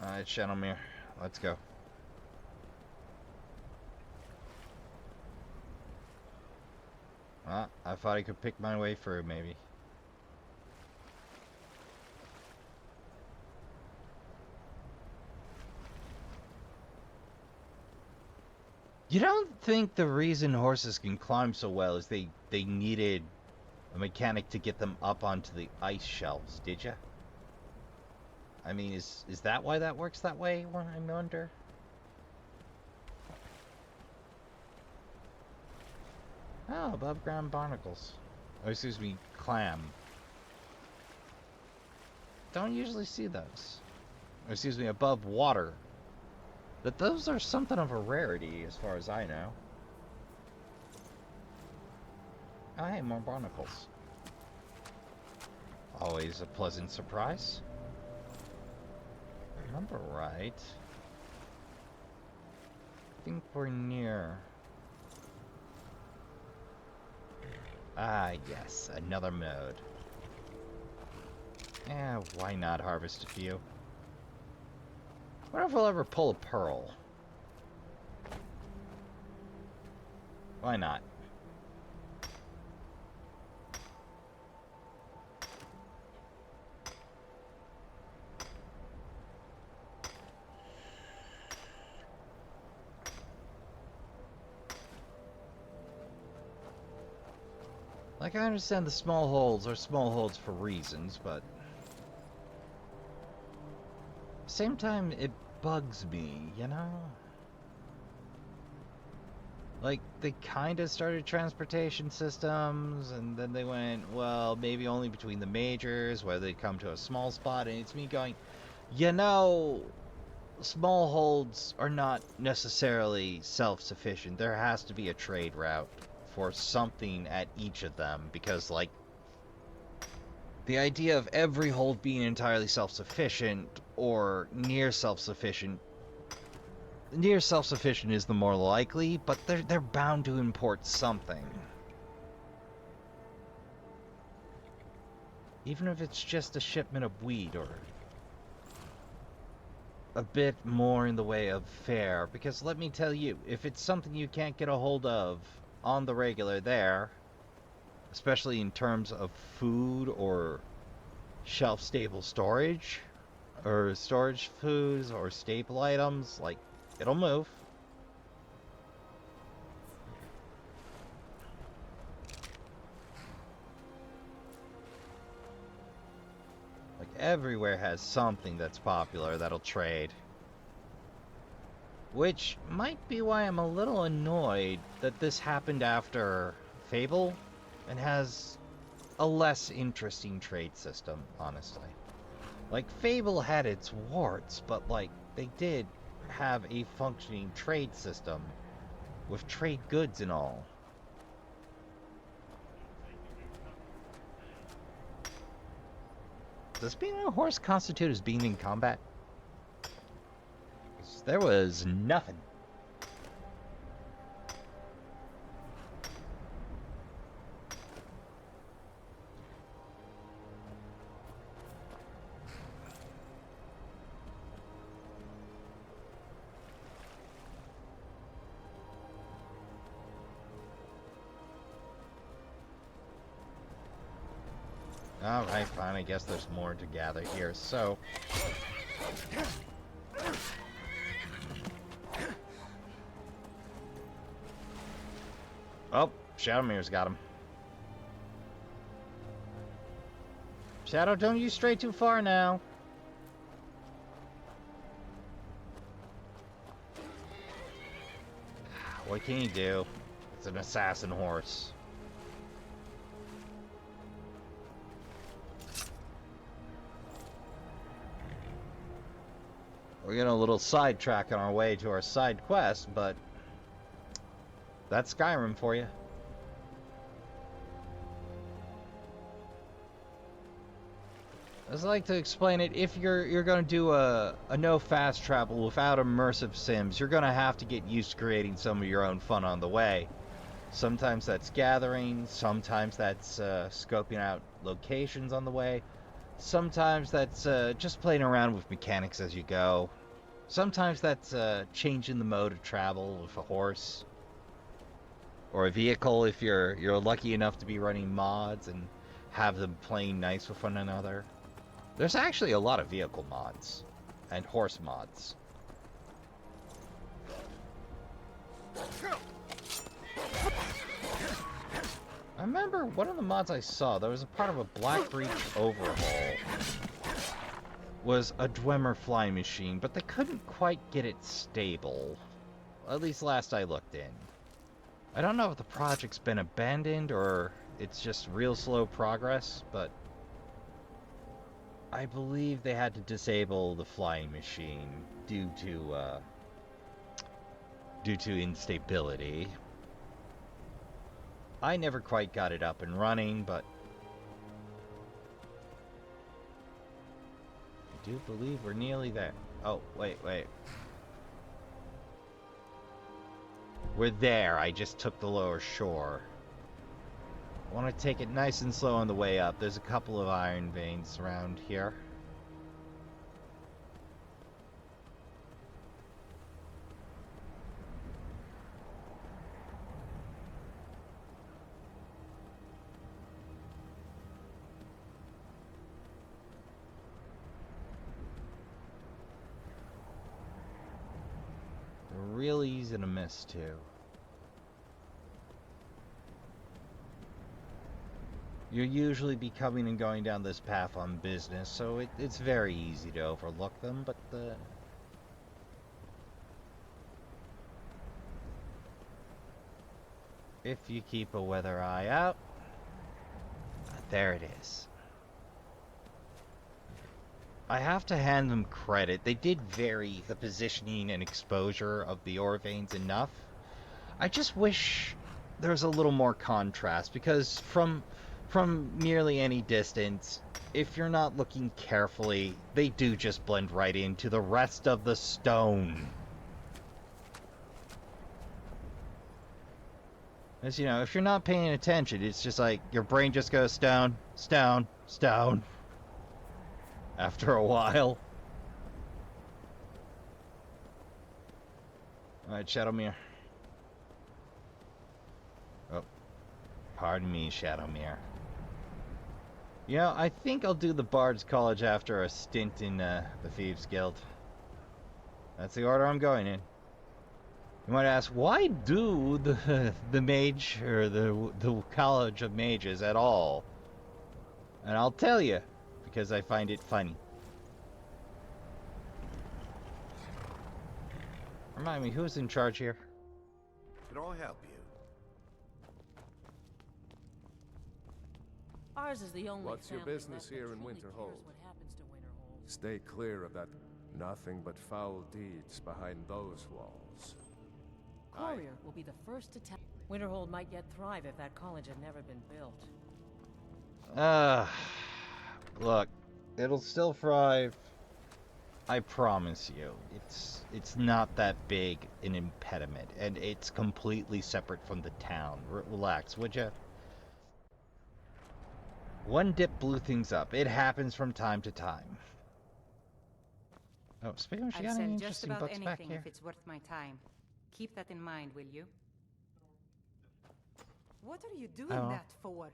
Alright, Shadowmere, let's go. I thought I could pick my way through, maybe. You don't think the reason horses can climb so well is they needed a mechanic to get them up onto the ice shelves, did you? I mean, is that why that works that way, I wonder? Oh, above ground barnacles. Oh, excuse me, clam. Don't usually see those. Or, excuse me, above water. But those are something of a rarity, as far as I know. Oh, hey, more barnacles. Always a pleasant surprise. If I remember right. I think we're near. Ah, yes, another mode. Eh, why not harvest a few? Wonder if we'll ever pull a pearl. Why not? Like, I understand the small holds are small holds for reasons, but... at the same time, it bugs me, you know? Like, they kind of started transportation systems, and then they went, well, maybe only between the majors, where they come to a small spot, and it's me going, you know, small holds are not necessarily self-sufficient. There has to be a trade route for something at each of them, because, like, the idea of every hold being entirely self-sufficient or near self-sufficient is the more likely, but they're bound to import something. Even if it's just a shipment of wheat or a bit more in the way of fare, because let me tell you, if it's something you can't get a hold of on the regular there, especially in terms of food or shelf-stable storage, or storage foods or staple items. Like, it'll move. Like, everywhere has something that's popular that'll trade. Which might be why I'm a little annoyed that this happened after Fable and has a less interesting trade system, honestly. Like, Fable had its warts, but, like, they did have a functioning trade system with trade goods and all. Does being on a horse constitute as being in combat? 'Cause there was nothing. Alright, fine, I guess there's more to gather here, so... Oh, Shadowmere's got him. Shadow, don't you stray too far now. What can you do? It's an assassin horse. We're getting a little sidetrack on our way to our side quest, but that's Skyrim for you. I'd like to explain it. If you're going to do a no fast travel without immersive sims, you're going to have to get used to creating some of your own fun on the way. Sometimes that's gathering, sometimes that's scoping out locations on the way. Sometimes that's just playing around with mechanics as you go. Sometimes that's changing the mode of travel with a horse. Or a vehicle if you're lucky enough to be running mods and have them playing nice with one another. There's actually a lot of vehicle mods and horse mods. I remember one of the mods I saw, there was a part of a Black Breach overhaul, was a Dwemer flying machine, but they couldn't quite get it stable. At least last I looked in. I don't know if the project's been abandoned or it's just real slow progress, but I believe they had to disable the flying machine due to instability. I never quite got it up and running, but I do believe we're nearly there. Oh, wait. We're there. I just took the lower shore. I want to take it nice and slow on the way up. There's a couple of iron veins around here. They're real easy to miss, too. You'll usually be coming and going down this path on business, so it's very easy to overlook them, but if you keep a weather eye out, there it is. I have to hand them credit. They did vary the positioning and exposure of the ore veins enough. I just wish there was a little more contrast, because from nearly any distance, if you're not looking carefully, they do just blend right into the rest of the stone. As you know, if you're not paying attention, it's just like your brain just goes stone, stone, stone. After a while. Alright, Shadowmere. Oh. Pardon me, Shadowmere. You know, I think I'll do the Bard's College after a stint in the Thieves Guild. That's the order I'm going in. You might ask, why do the mage or the College of Mages at all? And I'll tell you, because I find it funny. Remind me, who's in charge here? Can I help you? Ours is the only What's your family business left that here in truly Winterhold? cares what happens to Winterhold. Stay clear of that. Nothing but foul deeds behind those walls. Courier will be the first to tell. Winterhold might yet thrive if that college had never been built. Look, it'll still thrive. I promise you. It's not that big an impediment, and it's completely separate from the town. Relax, would you? One dip blew things up. It happens from time to time. Oh, speaking of, she I'll got any sell just interesting about books back anything here? if it's worth my time. Keep that in mind, will you? What are you doing Oh. that for?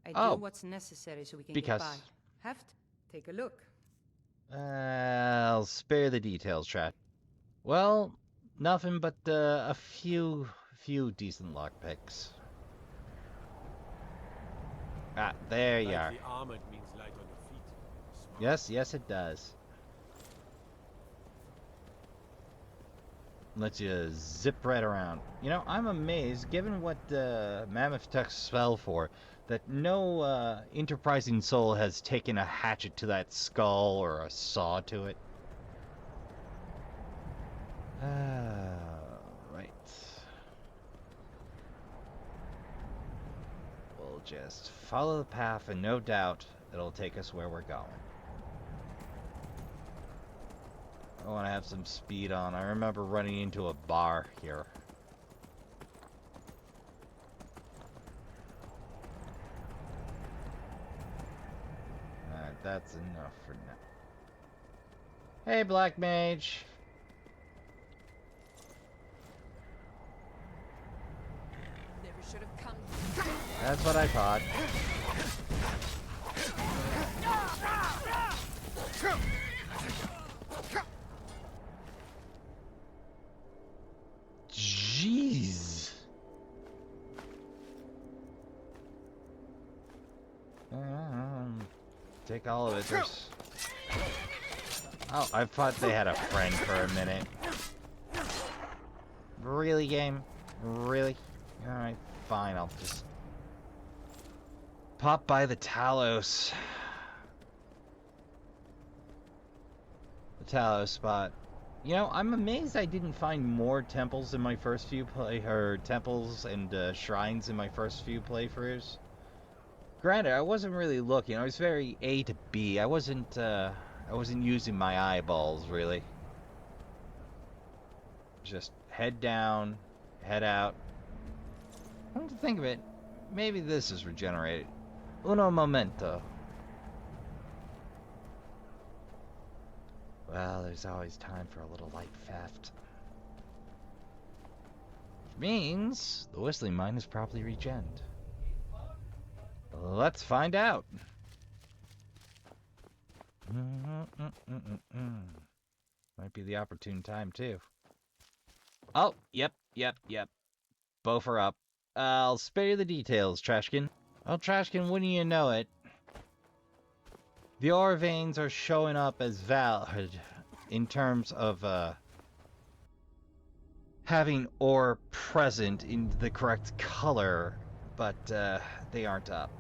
I Oh. do what's necessary so we can Because- get by. Heft, take a look. I'll spare the details, Trash. Well, nothing but a few decent lockpicks. Ah, there you are. Lightly armored means light on your feet. Smart. Yes, it does. Lets you zip right around. You know, I'm amazed, given what Mammoth Tusk fell for, that no enterprising soul has taken a hatchet to that skull or a saw to it. Right. We'll just follow the path, and no doubt it'll take us where we're going. I want to have some speed on. I remember running into a bar here. Alright, that's enough for now. Hey, Black Mage! Never should have come. That's what I thought. Jeez. Take all of it. There's... Oh, I thought they had a friend for a minute. Really, game? Really? Alright, fine. I'll just pop by the Talos. The Talos spot. You know, I'm amazed I didn't find more temples in my first few temples and shrines in my first few playthroughs. Granted, I wasn't really looking. I was very A to B. I wasn't using my eyeballs really. Just head down, head out. Come to think of it, maybe this is regenerated. Uno momento. Well, there's always time for a little light theft. Which means the Whistling Mine is probably regened. Let's find out. Might be the opportune time, too. Oh, yep. Both are up. I'll spare you the details, Trashkin. Well, Trashkin, wouldn't you know it? The ore veins are showing up as valid in terms of having ore present in the correct color, but they aren't up.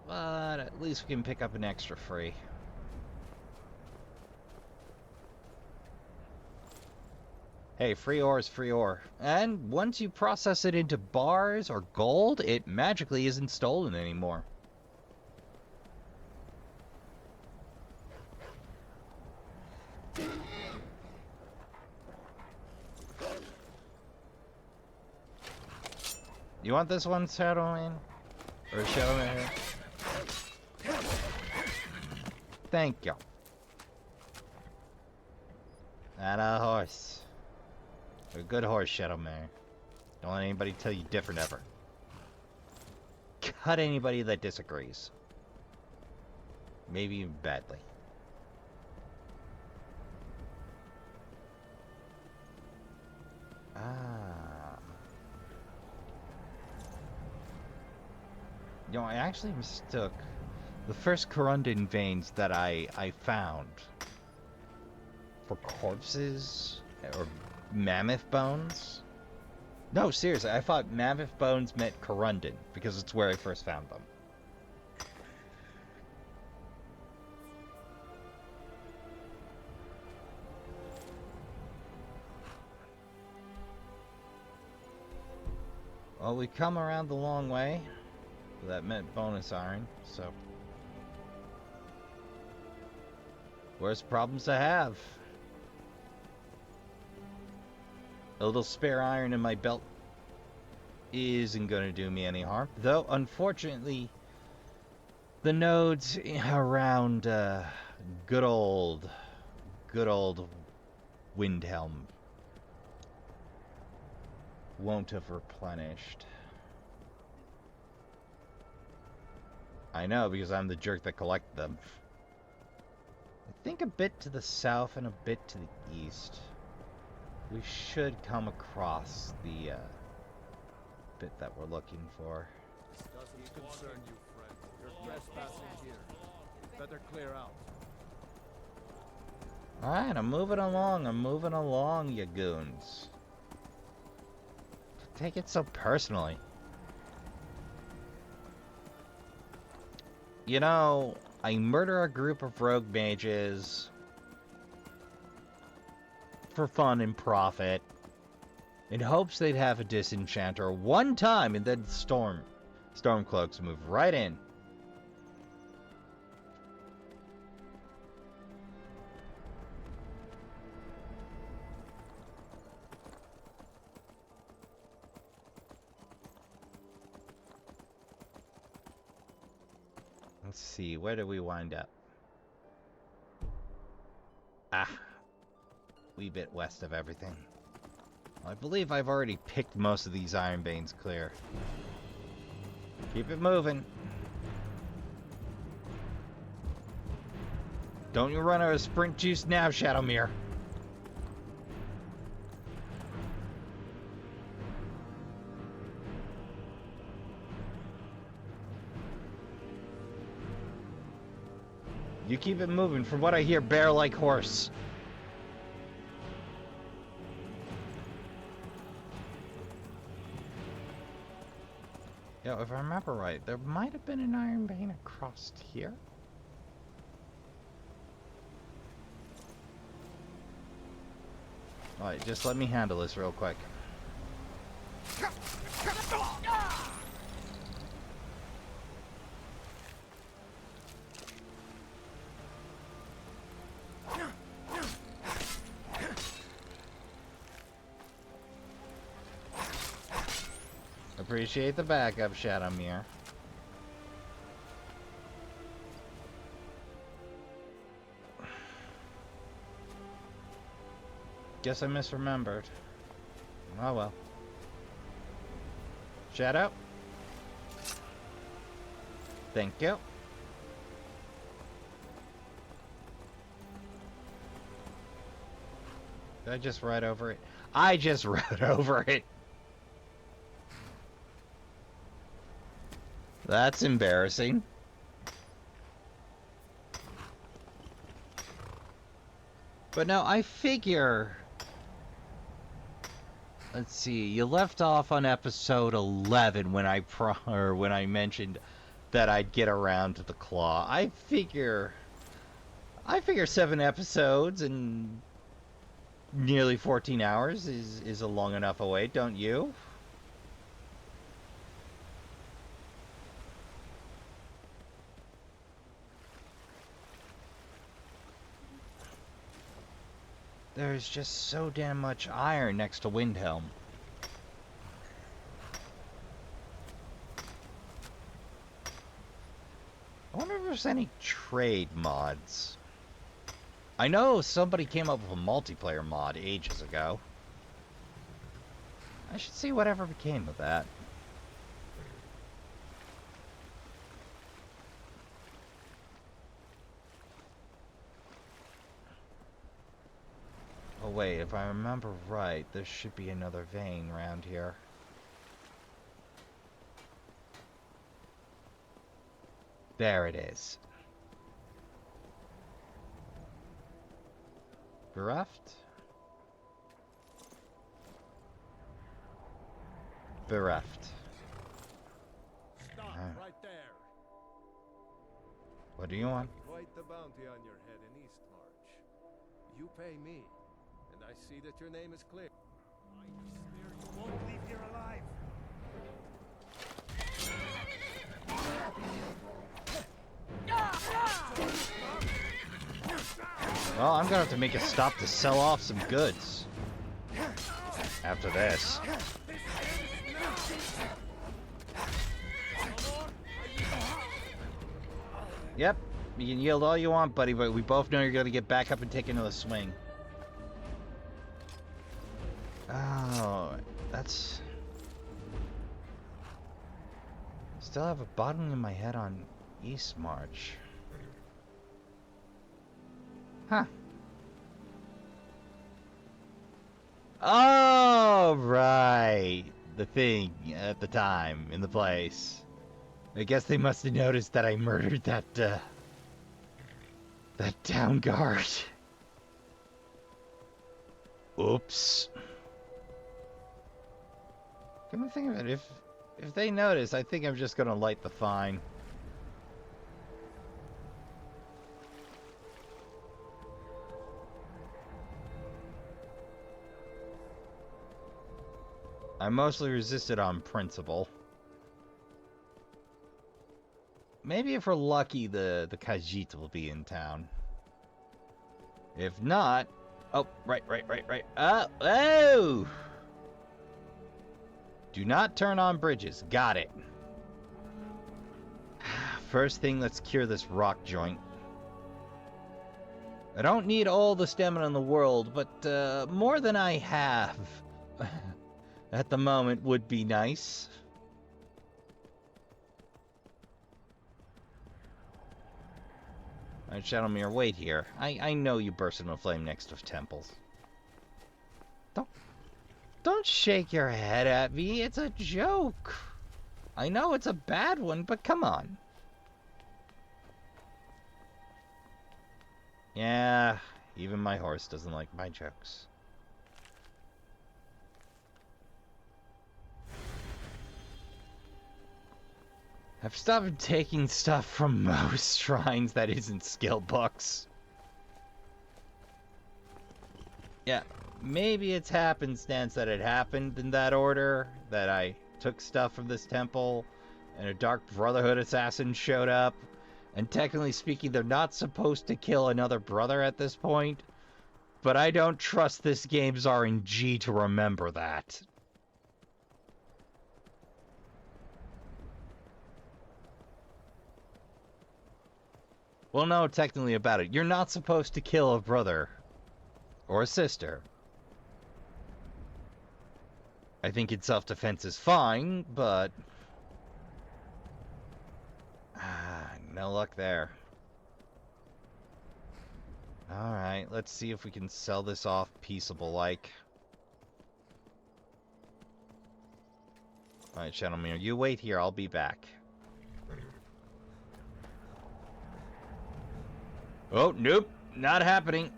But at least we can pick up an extra free. Hey, free ore is free ore. And once you process it into bars or gold, it magically isn't stolen anymore. You want this one, Shadowman? Or Shadowman? Thank you. Not a horse. A good horse, Shadowman. Don't let anybody tell you different ever. cut anybody that disagrees. Maybe even badly. You know, I actually mistook the first Corundum veins that I found for corpses or mammoth bones. No, seriously, I thought mammoth bones meant Corundum because it's where I first found them. Well, we come around the long way. That meant bonus iron, so... worst problems to have. A little spare iron in my belt isn't going to do me any harm. Though, unfortunately, the nodes around good old Windhelm won't have replenished. I know, because I'm the jerk that collected them. I think a bit to the south and a bit to the east. We should come across the bit that we're looking for. This doesn't concern you, friend. You're trespassing here. Better clear out. Alright, I'm moving along, you goons. Don't take it so personally. You know, I murder a group of rogue mages for fun and profit in hopes they'd have a disenchanter one time, and then Stormcloaks move right in. Let's see, where do we wind up? Wee bit west of everything. I believe I've already picked most of these iron veins clear. Keep it moving. Don't you run out of sprint juice now, Shadowmere. You keep it moving. From what I hear, bear-like horse. Yo, if I remember right, there might have been an iron vein across here. Alright, just let me handle this real quick. Appreciate the backup, Shadowmere. Guess I misremembered. Oh well. Shadow? Thank you. Did I just ride over it? I just rode over it. That's embarrassing. But no, I figure... Let's see, you left off on episode 11 when I mentioned that I'd get around to the claw. I figure 7 episodes and nearly 14 hours is a long enough away, don't you? There's just so damn much iron next to Windhelm. I wonder if there's any trade mods. I know somebody came up with a multiplayer mod ages ago. I should see whatever became of that. Oh wait, if I remember right, there should be another vein around here. There it is. Bereft? Bereft. Stop right there. What do you want? Quite the bounty on your head in Eastmarch. You pay me, and I see that your name is clear. I swear you won't leave here alive. Well, I'm gonna have to make a stop to sell off some goods. After this. Yep, you can yield all you want, buddy, but we both know you're gonna get back up and take another swing. Oh, that's... Still have a bottling in my head on Eastmarch. Huh. Oh, right. The thing at the time, in the place. I guess they must have noticed that I murdered that town guard. Oops. Come to think of it, if they notice, I think I'm just gonna light the fine. I mostly resisted on principle. Maybe if we're lucky, the Khajiit will be in town. If not... Oh, right. Oh! Do not turn on bridges. Got it. First thing, let's cure this rock joint. I don't need all the stamina in the world, but more than I have at the moment would be nice. Alright, Shadowmere, wait here. I know you burst into a flame next to temples. Don't shake your head at me. It's a joke. I know it's a bad one, but come on. Yeah, even my horse doesn't like my jokes. I've stopped taking stuff from most shrines that isn't skill books. Yeah, maybe it's happenstance that it happened in that order, that I took stuff from this temple, and a Dark Brotherhood assassin showed up, and technically speaking, they're not supposed to kill another brother at this point, but I don't trust this game's RNG to remember that. Well, no, technically about it. You're not supposed to kill a brother or a sister. I think in self-defense is fine, but... no luck there. Alright, let's see if we can sell this off peaceable-like. Alright, Shadowmere, you wait here, I'll be back. Oh, nope, not happening.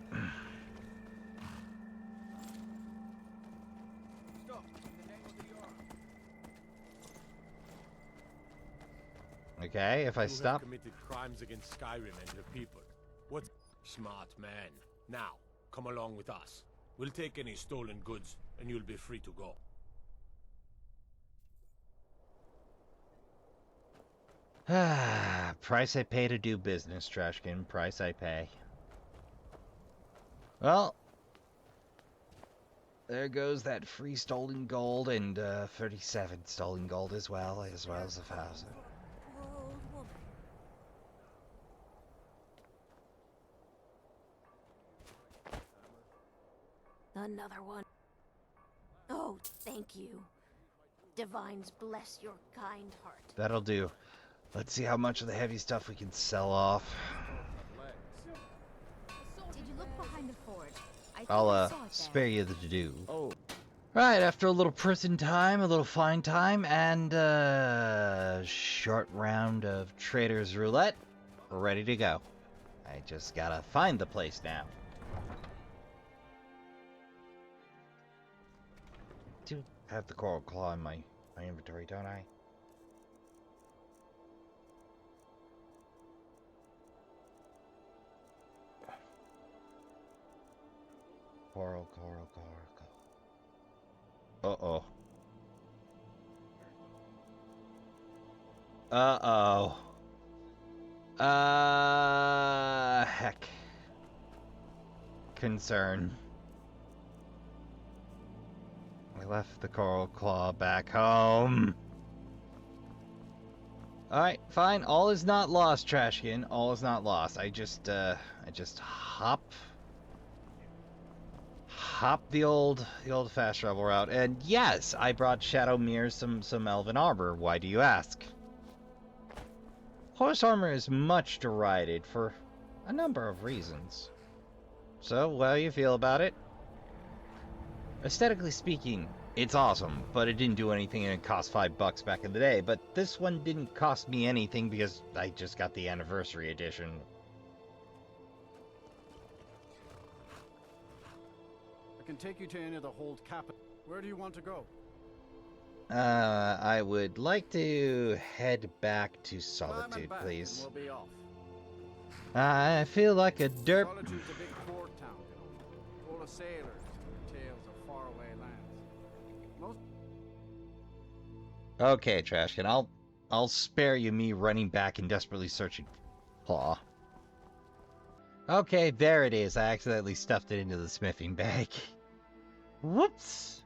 Okay, if I stop... You have committed crimes against Skyrim and your people. What? Smart man. Now, come along with us. We'll take any stolen goods, and you'll be free to go. Price I pay to do business, Trashkin. Price I pay. Well, there goes that free stolen gold and 37 stolen gold as well as 1,000. Another one. Oh, thank you. Divines bless your kind heart. That'll do. Let's see how much of the heavy stuff we can sell off. Did you look behind the forge? I'll spare you the to-do. Oh. Right, after a little prison time, a little fine time, and a short round of Trader's Roulette, we're ready to go. I just gotta find the place now. Do have the coral claw in my inventory, don't I? Coral. Uh-oh. Heck. Concern. I left the coral claw back home. Alright, fine. All is not lost, Trashkin. All is not lost. I just hop the old fast travel route. And yes, I brought Shadow Mirror some elven armor. Why do you ask? Horse armor is much derided for a number of reasons. So, how do you feel about it? Aesthetically speaking, it's awesome, but it didn't do anything and it cost $5 back in the day. But this one didn't cost me anything because I just got the anniversary edition. I can take you to any of the hold capital. Where do you want to go? I would like to head back to Solitude, Back, please. and we'll be off. I feel like a derp. Solitude's a big port town, full of sailors and tales of faraway lands. Okay, Trashkin, I'll spare you me running back and desperately searching. Claw. Okay, there it is. I accidentally stuffed it into the smithing bag. Whoops.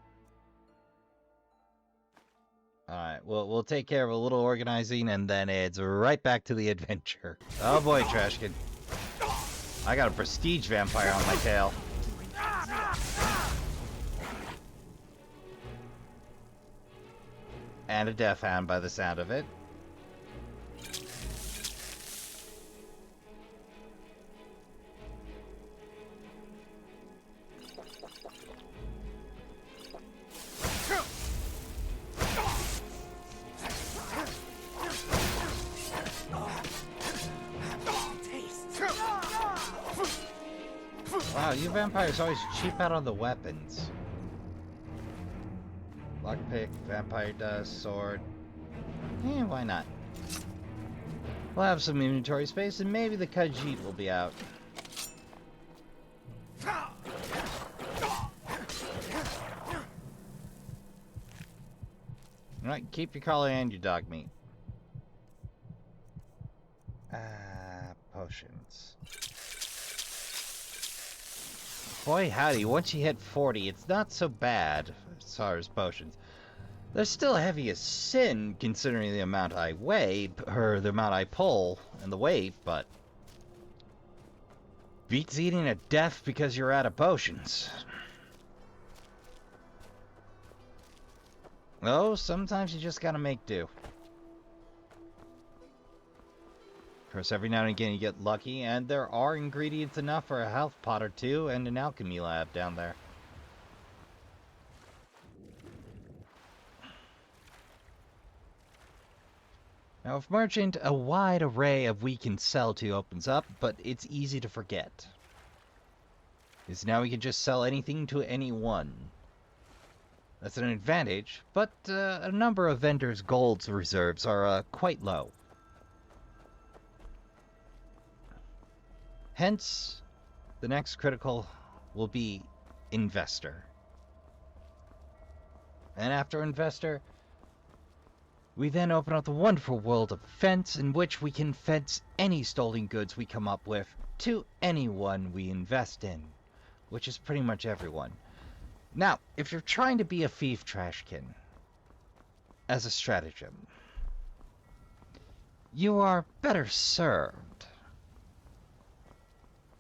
Alright, we'll take care of a little organizing and then it's right back to the adventure. Oh boy, Trashkin. I got a prestige vampire on my tail. And a death hound by the sound of it. Wow, you vampires always cheap out on the weapons. Lockpick, vampire dust, sword. Yeah, why not? We'll have some inventory space and maybe the Khajiit will be out. Alright, keep your collar and your dog meat. Potions. Boy howdy, once you hit 40, it's not so bad as far as potions. They're still heavy as sin, considering the amount I weigh, or the amount I pull, and the weight, but... beats eating a death because you're out of potions. Oh, sometimes you just gotta make do. Of course, every now and again you get lucky, and there are ingredients enough for a health pot or two and an alchemy lab down there. Now, with Merchant, a wide array of we can sell to opens up, but it's easy to forget. Because now we can just sell anything to anyone. That's an advantage, but a number of vendors' gold reserves are quite low. Hence, the next critical will be Investor. And after Investor, we then open up the wonderful world of Fence, in which we can fence any stolen goods we come up with to anyone we invest in, which is pretty much everyone. Now, if you're trying to be a thief, Trashkin, as a stratagem, you are better served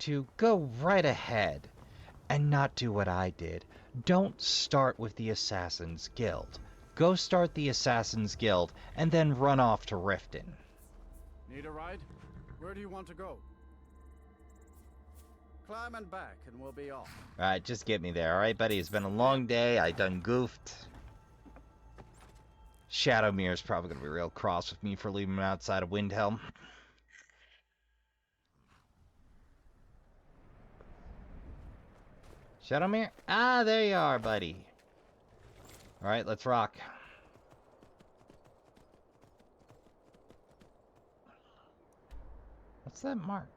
to go right ahead and not do what I did. Don't start with the Assassin's Guild. Go start the Assassin's Guild and then run off to Riften. Need a ride? Where do you want to go? Climb and back, and we'll be off. Alright, just get me there, alright, buddy? It's been a long day. I done goofed. Shadowmere's probably gonna be real cross with me for leaving him outside of Windhelm. Shadowmere? Ah, there you are, buddy. Alright, let's rock. What's that mark?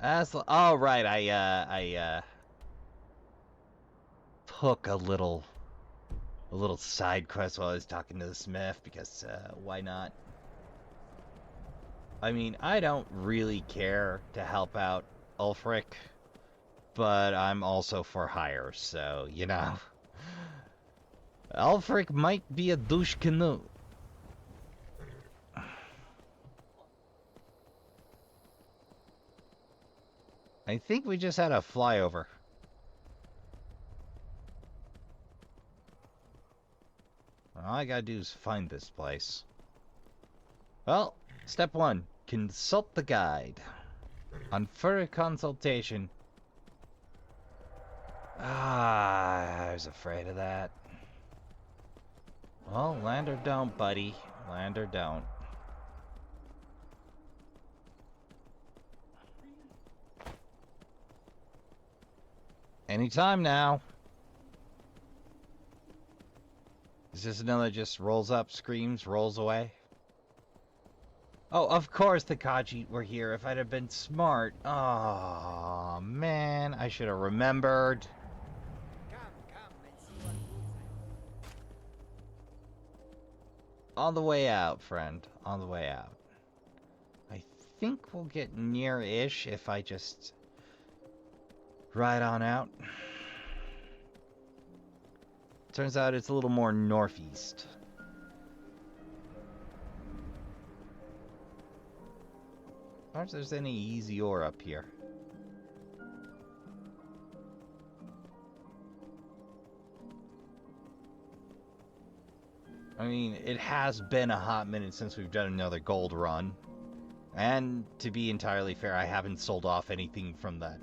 Oh, right, I took a little side quest while I was talking to the smith, because, why not? I mean, I don't really care to help out Ulfric, but I'm also for hire, so, you know. Ulfric might be a douche canoe. I think we just had a flyover. All I gotta do is find this place. Well, step 1, consult the guide. On further consultation. Ah, I was afraid of that. Well, land or don't, buddy. Land or don't. Anytime now. Is this another just rolls up, screams, rolls away? Oh, of course the Kaji were here. If I'd have been smart. Oh, man. I should have remembered. On the way out, friend. On the way out. I think we'll get near-ish if I just ride on out. Turns out it's a little more northeast. I wonder if there's any easy ore up here. I mean, it has been a hot minute since we've done another gold run. And to be entirely fair, I haven't sold off anything from that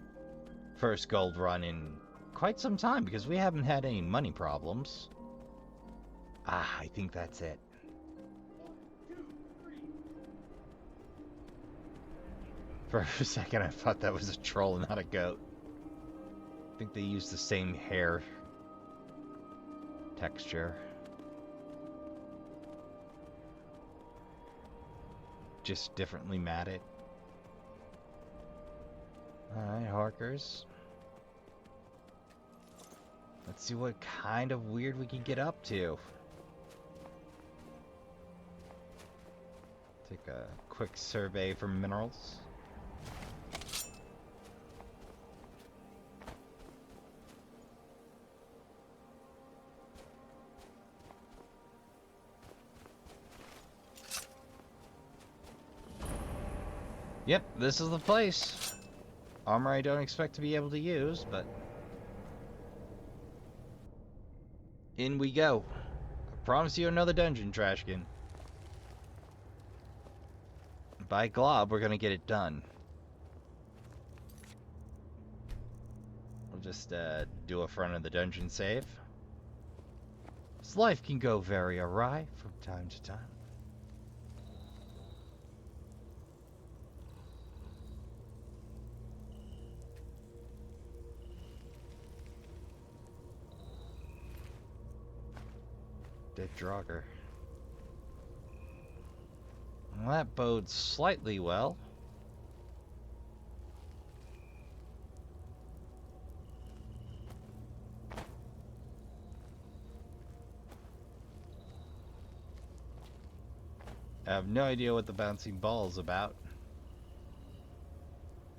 first gold run in quite some time, because we haven't had any money problems. Ah, I think that's it. For a second, I thought that was a troll and not a goat. I think they used the same hair texture. Just differently matted. Alright, Harkers. Let's see what kind of weird we can get up to. Take a quick survey for minerals. Yep, this is the place. Armor I don't expect to be able to use, but in we go. I promise you another dungeon, Trashkin. By Glob, we're gonna get it done. We'll just do a front of the dungeon save. This life can go very awry from time to time. Dead Draugr. Well, that bodes slightly well. I have no idea what the bouncing ball is about.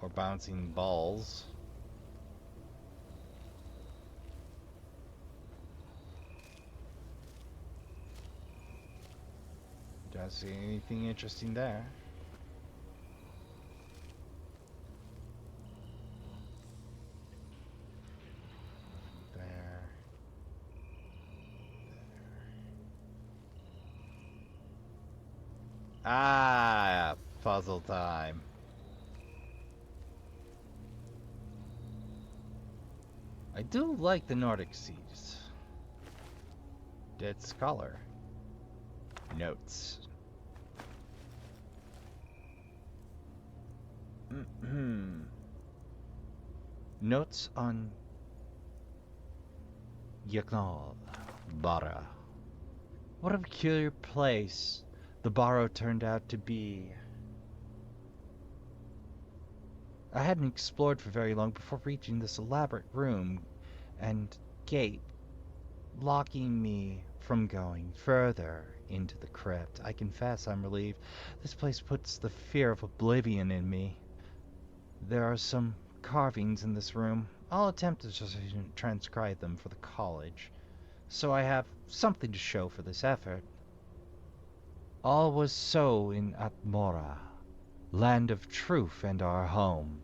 Or bouncing balls. Don't see anything interesting there. There. Ah, puzzle time. I do like the Nordic seas. Dead Scholar. Notes. Notes on Yagnal Bara. What a peculiar place the Barrow turned out to be. I hadn't explored for very long before reaching this elaborate room and gate, blocking me from going further into the crypt. I confess I'm relieved. This place puts the fear of oblivion in me. There are some carvings in this room. I'll attempt to just transcribe them for the college, so I have something to show for this effort. All was so in Atmora, land of truth and our home.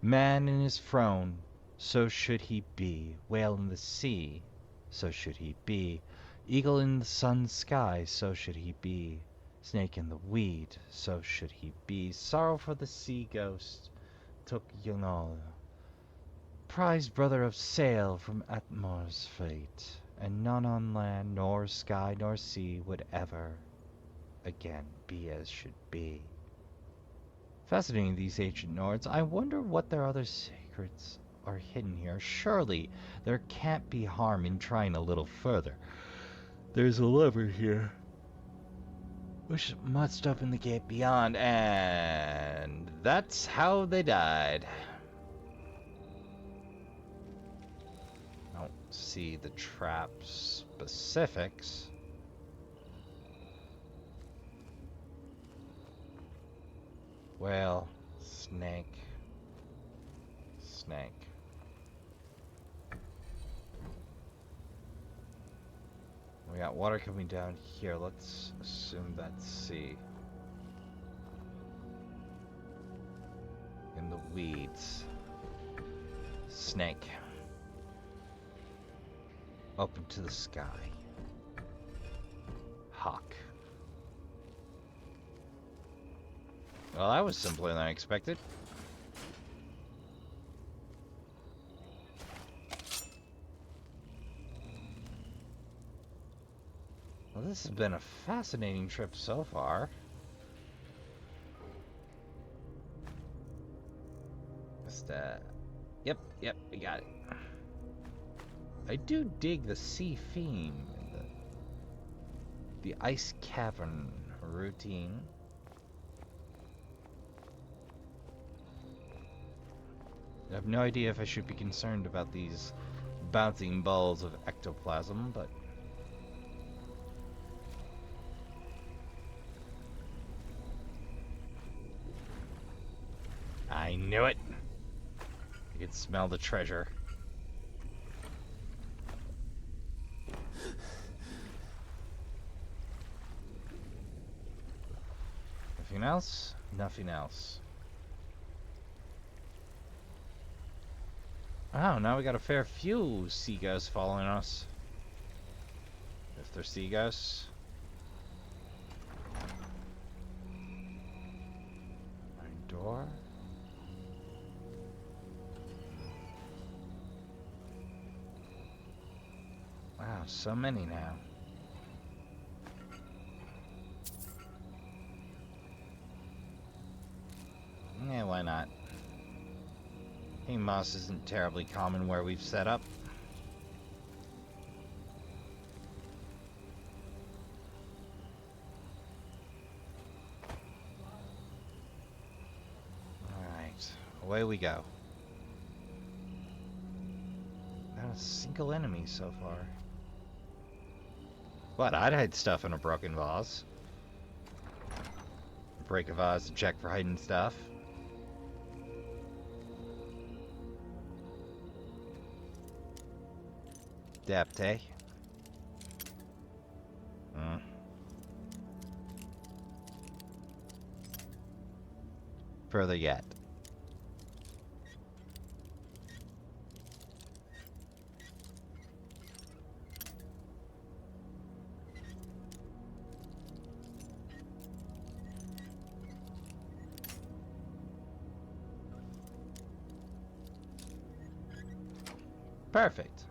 Man in his throne, so should he be. Whale in the sea, so should he be. Eagle in the sun sky, so should he be. Snake in the weed, so should he be. Sorrow for the sea ghost took Yonol. Prized brother of sail from Atmor's fate, and none on land, nor sky, nor sea would ever again be as should be. Fascinating, these ancient Nords. I wonder what their other secrets are hidden here. Surely there can't be harm in trying a little further. There's a lever here, which must open the gate beyond, and that's how they died. I don't see the trap specifics. Well, snake. Snake. We got water coming down here. Let's assume that's sea. In the weeds. Snake. Up into the sky. Hawk. Well, that was simpler than I expected. Well, this has been a fascinating trip so far. Just, yep, we got it. I do dig the sea theme, the ice cavern routine. I have no idea if I should be concerned about these bouncing balls of ectoplasm, but I knew it. I could smell the treasure. Nothing else? Nothing else. Oh, now we got a fair few sea ghosts following us. If they're sea ghosts. Iron door. Wow, so many now. Yeah, why not? Hey, moss isn't terribly common where we've set up. Alright, away we go. Not a single enemy so far. What? I'd hide stuff in a broken vase. Break a vase to check for hidden stuff. Depte. Further yet. Perfect.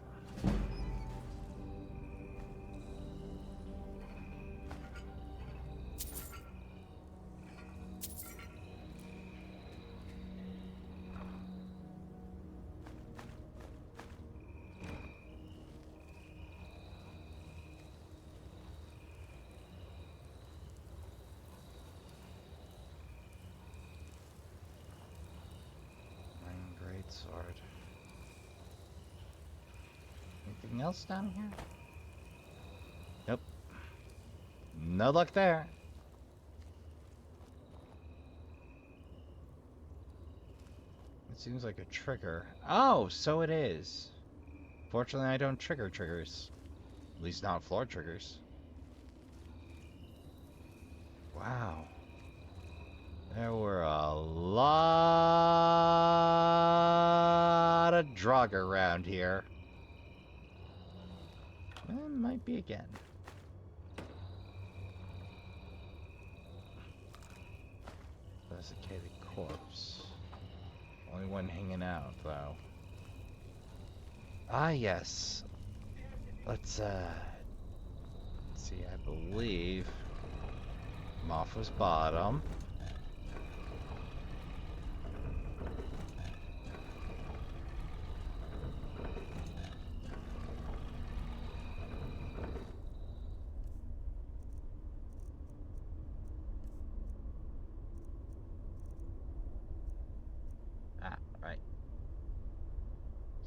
Sword. Anything else down here? Nope. No luck there. It seems like a trigger. Oh, so it is. Fortunately, I don't trigger triggers. At least not floor triggers. Wow. There were a lot of Draugr around here. Well, might be again. Desiccated corpse. Only one hanging out, though. Ah, yes. Let's see, I believe Moth was bottom.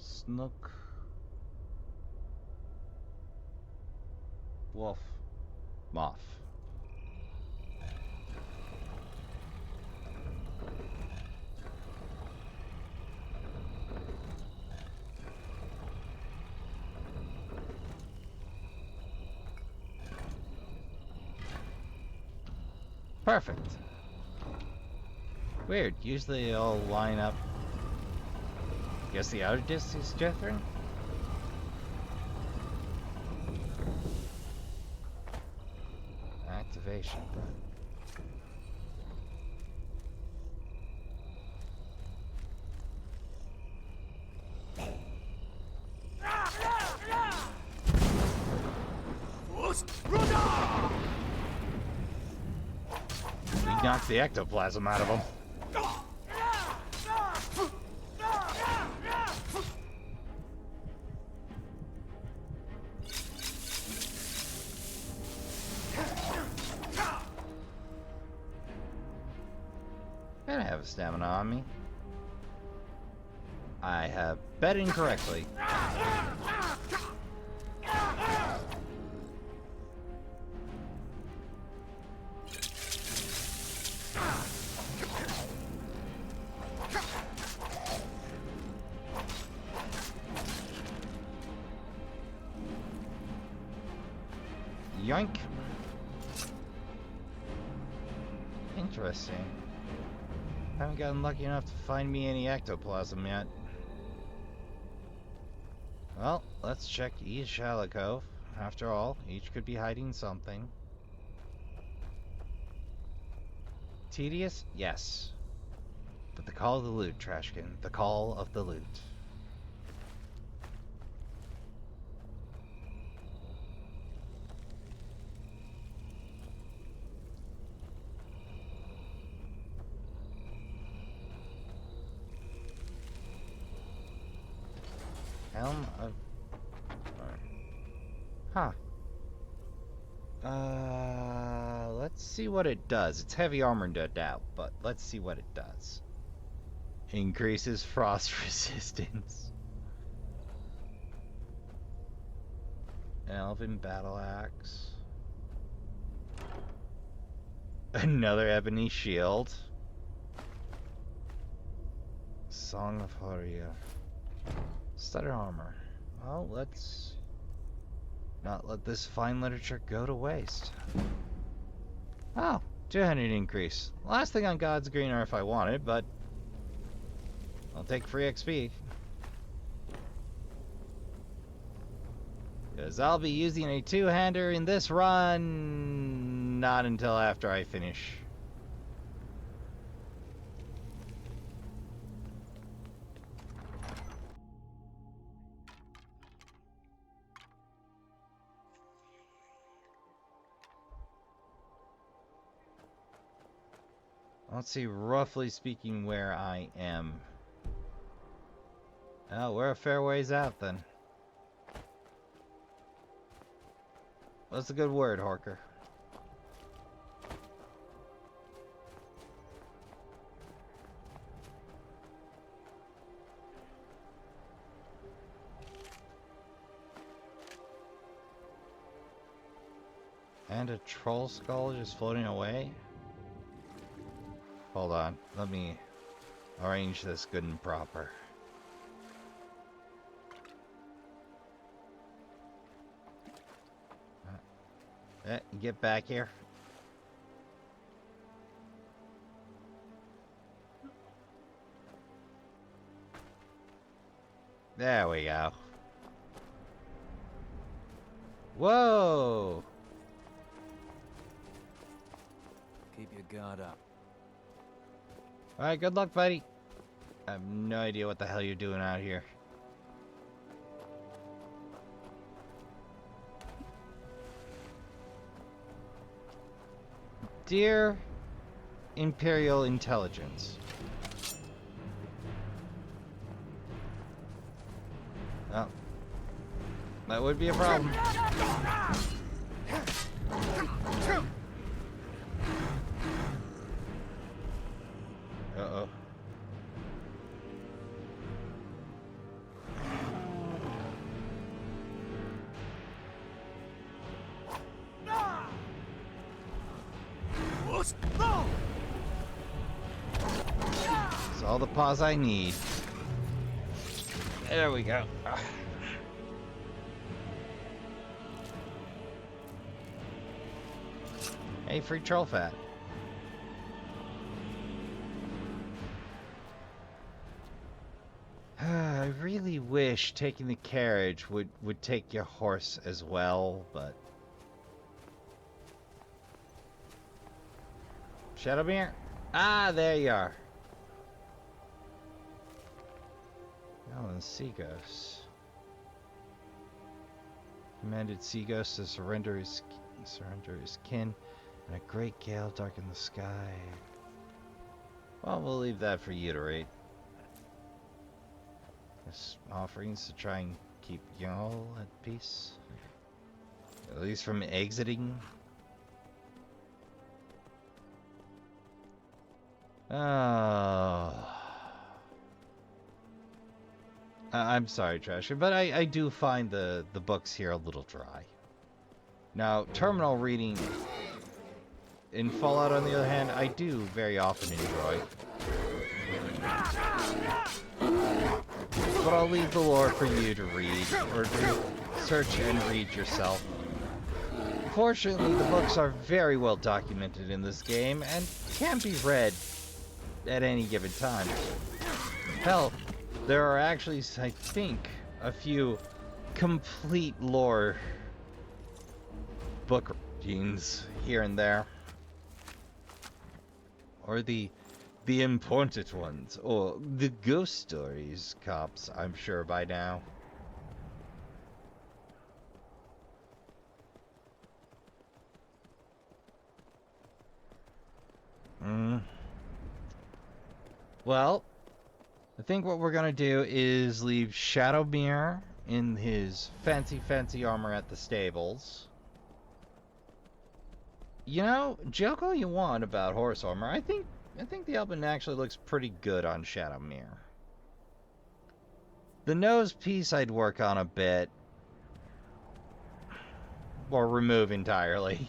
Snook. Wolf. Moth. Perfect. Weird. Usually they all line up. Guess the outer disc is different? Activation button. We knocked the ectoplasm out of him. I have stamina on me. I have bet incorrectly. Yoink. Interesting. Haven't gotten lucky enough to find me any ectoplasm yet. Well, let's check East Shallow Cove. After all, each could be hiding something. Tedious? Yes. But the call of the loot, Trashkin. The call of the loot. Helm of... Huh. Let's see what it does. It's heavy armor, no doubt, but let's see what it does. Increases frost resistance. An elven battle axe. Another ebony shield. Song of Horia. Studded armor. Well, let's not let this fine literature go to waste. Oh, 200 increase. Last thing on God's green earth I wanted, but I'll take free XP. Because I'll be using a two-hander in this run, not until after I finish. Let's see, roughly speaking, where I am. Oh, we're a fair ways out, then. What's a good word, Horker? And a troll skull just floating away? Hold on, let me arrange this good and proper. Get back here. There we go. Whoa! Keep your guard up. Alright, good luck, buddy. I have no idea what the hell you're doing out here. Dear Imperial Intelligence. Oh. That would be a problem. Uh-oh. That's all the pause I need. There we go. Hey, free troll fat. I really wish taking the carriage would take your horse as well, but... Shadowmere? Ah, there you are. Oh, and Sea Ghost. Commanded Sea Ghost to surrender his kin, and a great gale darkened the sky. Well, we'll leave that for you to read. Offerings to try and keep y'all at peace. At least from exiting. I'm sorry, Trashkin, but I do find the books here a little dry. Now, terminal reading in Fallout, on the other hand, I do very often enjoy. But I'll leave the lore for you to read, or to search and read yourself. Fortunately, the books are very well documented in this game, and can be read at any given time. Hell, there are actually, I think, a few complete lore book readings here and there. Or the important ones, or the ghost stories, cops, I'm sure by now. Well, I think what we're gonna do is leave Shadowmere in his fancy armor at the stables. You know, joke all you want about horse armor. I think the Elbin actually looks pretty good on Shadowmere. The nose piece I'd work on a bit. Or remove entirely.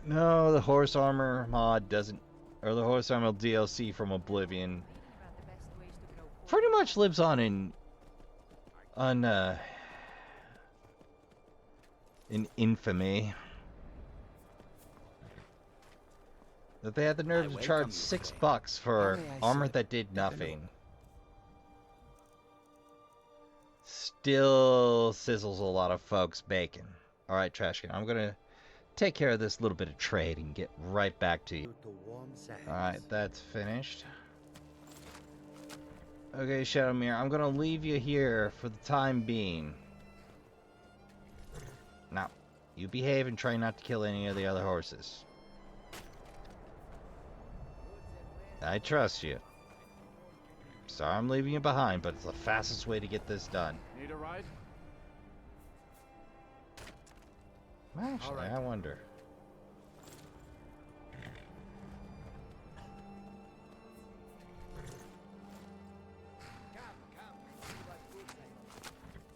No, the horse armor mod doesn't... Or the horse armor DLC from Oblivion pretty much lives on in infamy. That they had the nerve to charge $6 for armor that did nothing. Still sizzles a lot of folks' bacon. Alright, Trashkin, I'm gonna take care of this little bit of trade and get right back to you. Alright, that's finished. Okay, Shadowmere, I'm gonna leave you here for the time being. Now, you behave and try not to kill any of the other horses. I trust you. Sorry I'm leaving you behind, but it's the fastest way to get this done. Need a ride? Actually, Alright. I wonder.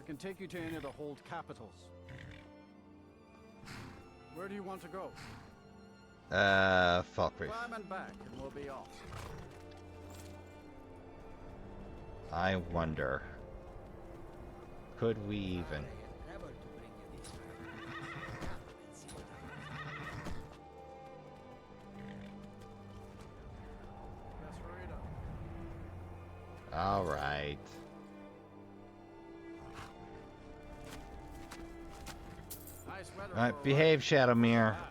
I can take you to any of the hold capitals. Where do you want to go? Falkreath. Climb and back, and we'll be off. I wonder. Could we even? Let's hurry it up. Alright. Nice weather. Alright, for a behave, ride. Shadowmere. Fast.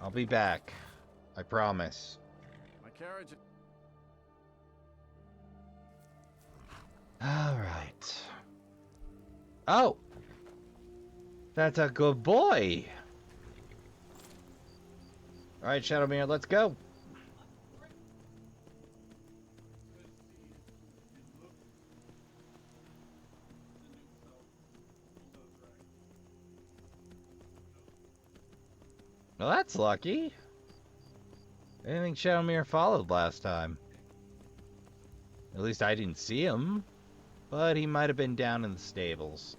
I'll be back. I promise. My carriage. Alright. Oh! That's a good boy! Alright, Shadowmere, let's go! Well, that's lucky. I didn't think Shadowmere followed last time. At least I didn't see him. But he might have been down in the stables.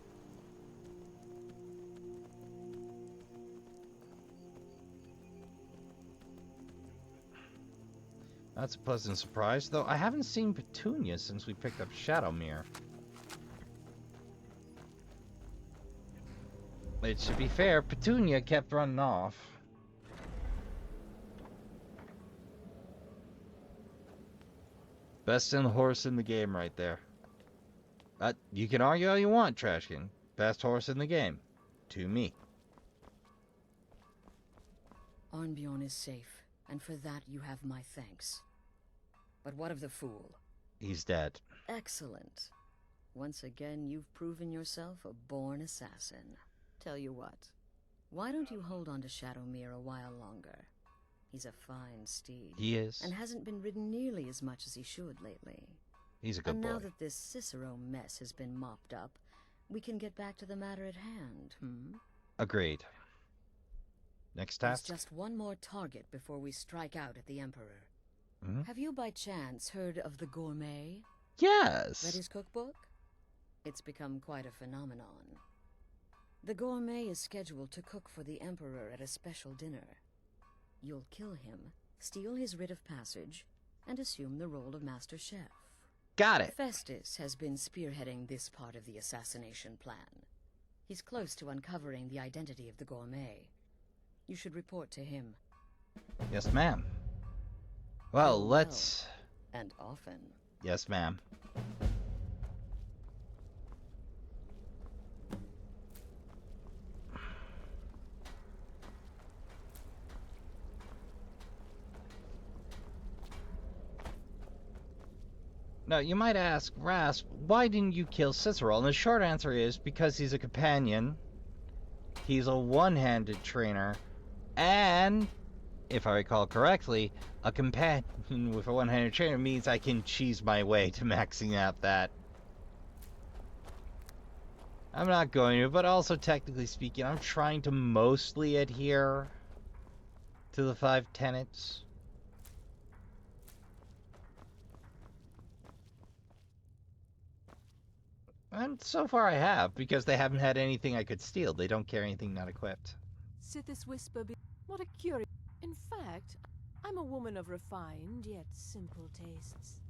That's a pleasant surprise, though I haven't seen Petunia since we picked up Shadowmere. It should be fair, Petunia kept running off. Best horse in the game right there. You can argue all you want, Trashkin. Best horse in the game. To me. Arnbjorn is safe, and for that you have my thanks. But what of the fool? He's dead. Excellent. Once again, you've proven yourself a born assassin. Tell you what, why don't you hold on to Shadowmere a while longer? He's a fine steed. He is. And hasn't been ridden nearly as much as he should lately. He's a good and boy. now that this Cicero mess has been mopped up, we can get back to the matter at hand, Agreed. Next There's task? just one more target before we strike out at the Emperor. Hmm? Have you by chance heard of the Gourmet? Yes! Read his cookbook? It's become quite a phenomenon. The Gourmet is scheduled to cook for the Emperor at a special dinner. You'll kill him, steal his writ of passage, and assume the role of Master Chef. Got it! Festus has been spearheading this part of the assassination plan. He's close to uncovering the identity of the Gourmet. You should report to him. Yes, ma'am. Well, Well, let's... And often. Yes, ma'am. Now, you might ask, Rasp, why didn't you kill Cicero? And the short answer is because he's a companion, he's a one-handed trainer, and, if I recall correctly, a companion with a one-handed trainer means I can cheese my way to maxing out that. I'm not going to, but also technically speaking, I'm trying to mostly adhere to the 5 tenets. And so far I have, because they haven't had anything I could steal. They don't carry anything not equipped. Sithis whisper what a curious... In fact, I'm a woman of refined yet simple tastes.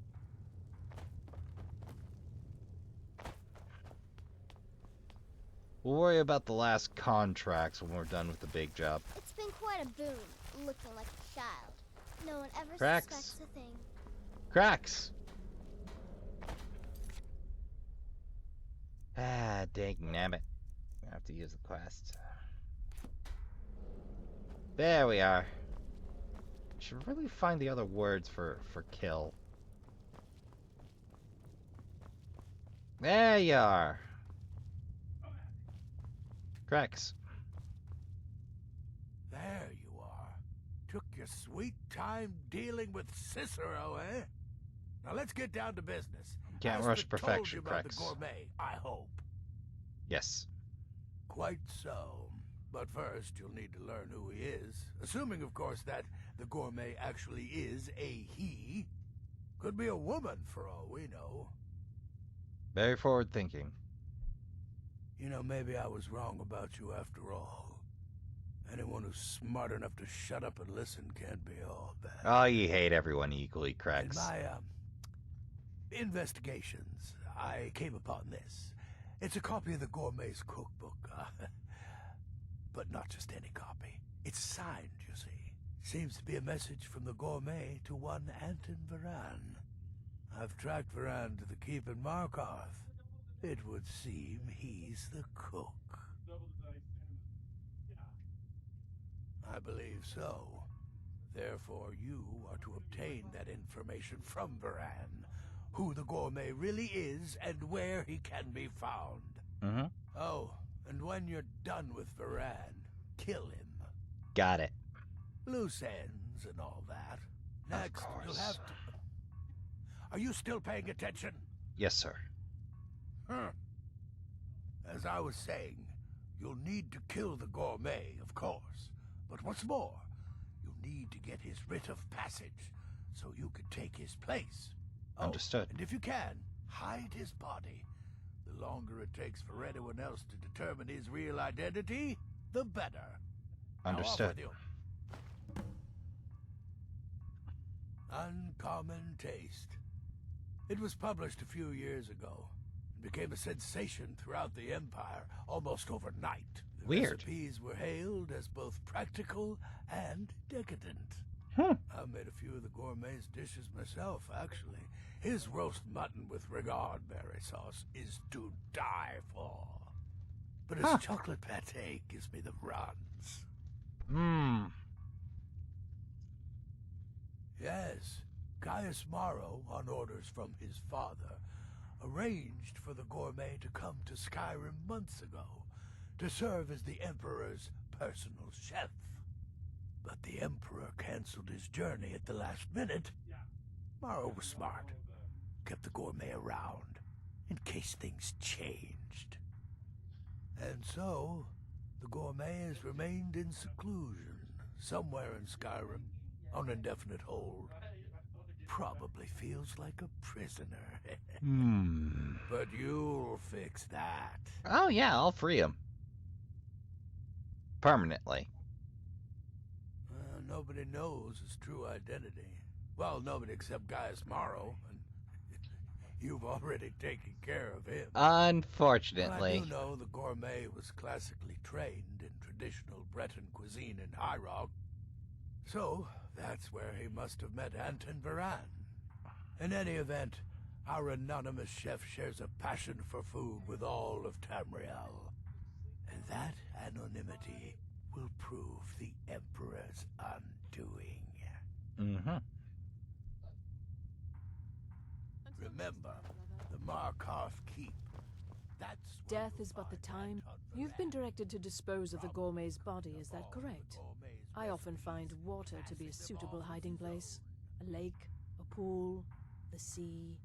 We'll worry about the last contracts when we're done with the big job. It's been quite a boon, looking like a child. No one ever Cracks. suspects a thing. Cracks! Ah, dang nabbit. I have to use the quest. There we are. Should really find the other words for kill. There you are. Cracks. Took your sweet time dealing with Cicero, eh? Now let's get down to business. Can't Astrid rush perfection, told you about the Crex. gourmet, I hope. Yes. Quite so. But first, you'll need to learn who he is. Assuming, of course, that the gourmet actually is a he. Could be a woman, for all we know. Very forward thinking. You know, maybe I was wrong about you after all. Anyone who's smart enough to shut up and listen can't be all bad. Oh, you hate everyone equally, Crex. In my, investigations, I came upon this. It's a copy of the Gourmet's cookbook, but not just any copy. It's signed, you see. Seems to be a message from the Gourmet to one Anton Varan. I've tracked Varan to the keep in Markov. It would seem he's the cook. I believe so. Therefore, you are to obtain that information from Varan, who the Gourmet really is and where he can be found. Mm-hmm. Oh, and when you're done with Varan, kill him. Got it. Loose ends and all that. Next, Of you'll course. have to... Are you still paying attention? Yes, sir. Huh. As I was saying, you'll need to kill the Gourmet, of course. But what's more, you'll need to get his writ of passage, so you can take his place. Oh, Understood. and if you can, hide his body. The longer it takes for anyone else to determine his real identity, the better. Understood. Now off with you. Uncommon Taste. It was published a few years ago and became a sensation throughout the Empire almost overnight. The Weird. recipes were hailed as both practical and decadent. I've made a few of the Gourmet's dishes myself, actually. His roast mutton with regard berry sauce is to die for. But his chocolate pate gives me the runs. Mmm. Yes, Gaius Maro, on orders from his father, arranged for the Gourmet to come to Skyrim months ago to serve as the Emperor's personal chef. But the Emperor canceled his journey at the last minute. Maro was smart. Kept the Gourmet around, in case things changed. And so, the Gourmet has remained in seclusion, somewhere in Skyrim, on indefinite hold. Probably feels like a prisoner. But you'll fix that. Oh, yeah, I'll free him. Permanently. Nobody knows his true identity. Well, nobody except Gaius Maro, and you've already taken care of him. Unfortunately. Well, I do know the Gourmet was classically trained in traditional Breton cuisine in High Rock, so that's where he must have met Anton Varan. In any event, our anonymous chef shares a passion for food with all of Tamriel, and that anonymity will prove the Emperor's undoing. Mm-hmm. Remember, the Markov Keep. That's Death is but the time. You've been directed to dispose of the Gourmet's body, is that correct? I often find water to be a suitable hiding place. A lake, a pool, the sea.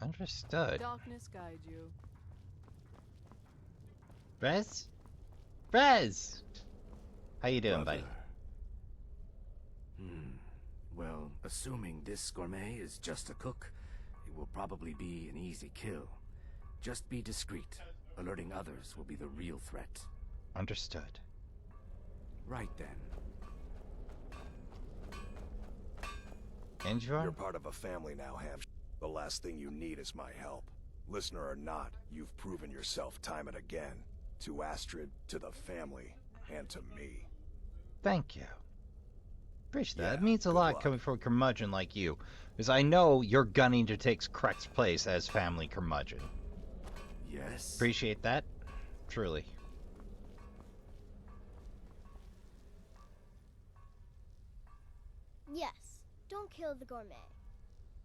Understood. Darkness guide you. Rez? Rez! How you doing, buddy? Well, assuming this Gourmet is just a cook, it will probably be an easy kill. Just be discreet. Alerting others will be the real threat. Understood. Right then. Enjoy? You're part of a family now, Ham. The last thing you need is my help. Listener or not, you've proven yourself time and again. To Astrid, to the family, and to me. Thank you. Appreciate that. Yeah, It means a good lot luck. coming from a curmudgeon like you. Because I know you're gunning to take Crec's place as family curmudgeon. Yes? Appreciate that. Truly. Yes, don't kill the Gourmet.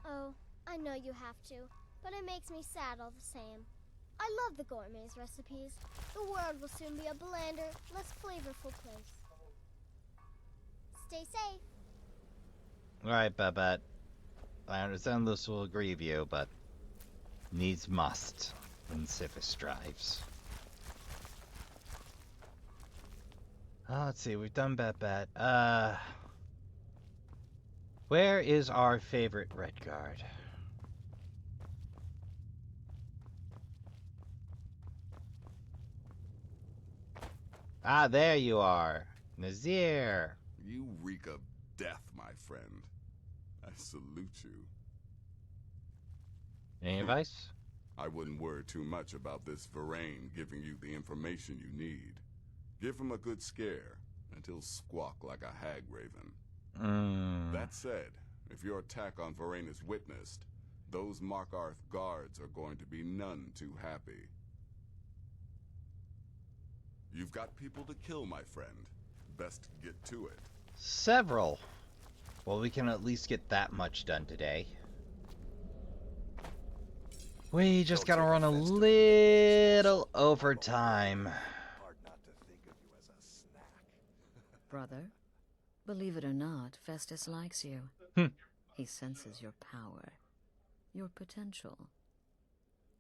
Oh, I know you have to, but it makes me sad all the same. I love the Gourmet's recipes. The world will soon be a blander, less flavorful place. Stay safe. Alright, Babette. I understand this will grieve you, but needs must when Sisyphus drives. Let's see, we've done Babette. Where is our favorite Red Guard? Ah, there you are. Nazir. You reek of death, my friend. I salute you. Any advice? I wouldn't worry too much about this Varain giving you the information you need. Give him a good scare, and he'll squawk like a hag raven. That said, if your attack on Varain is witnessed, those Markarth guards are going to be none too happy. You've got people to kill, my friend. Best get to it. Several. Well, we can at least get that much done today. We just gotta run a little overtime. Brother, believe it or not, Festus likes you. He senses your power, your potential.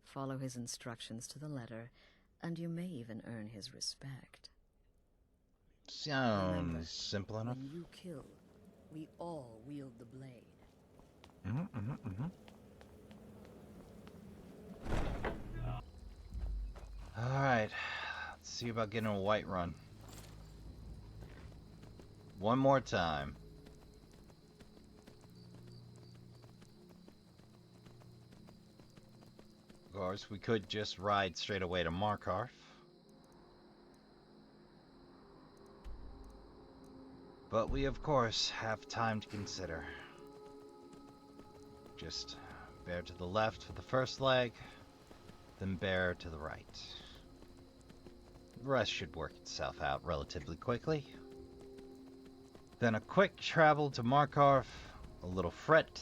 Follow his instructions to the letter, and you may even earn his respect. Sounds Remember, simple enough. When you kill, we all wield the blade. Alright, let's see about getting a white run. One more time. Of course, we could just ride straight away to Markarth. But we, of course, have time to consider. Just bear to the left for the first leg, then bear to the right. The rest should work itself out relatively quickly. Then a quick travel to Markarth, a little fret,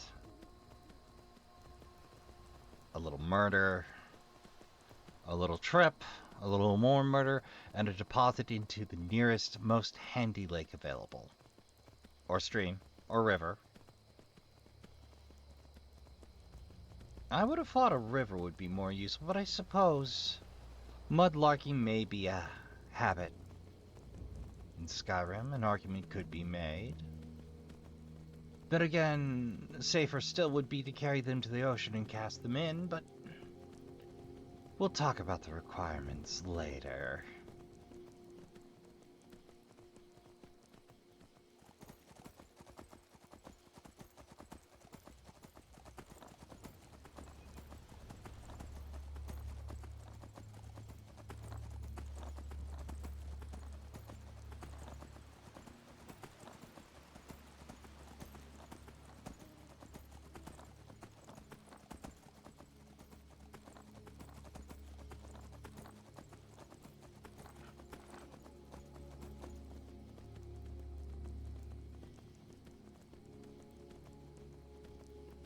a little murder, a little trip, a little more murder, and a deposit into the nearest, most handy lake available. Or stream, or river. I would have thought a river would be more useful, but I suppose mudlarking may be a habit. In Skyrim, an argument could be made. Then again, safer still would be to carry them to the ocean and cast them in, but we'll talk about the requirements later.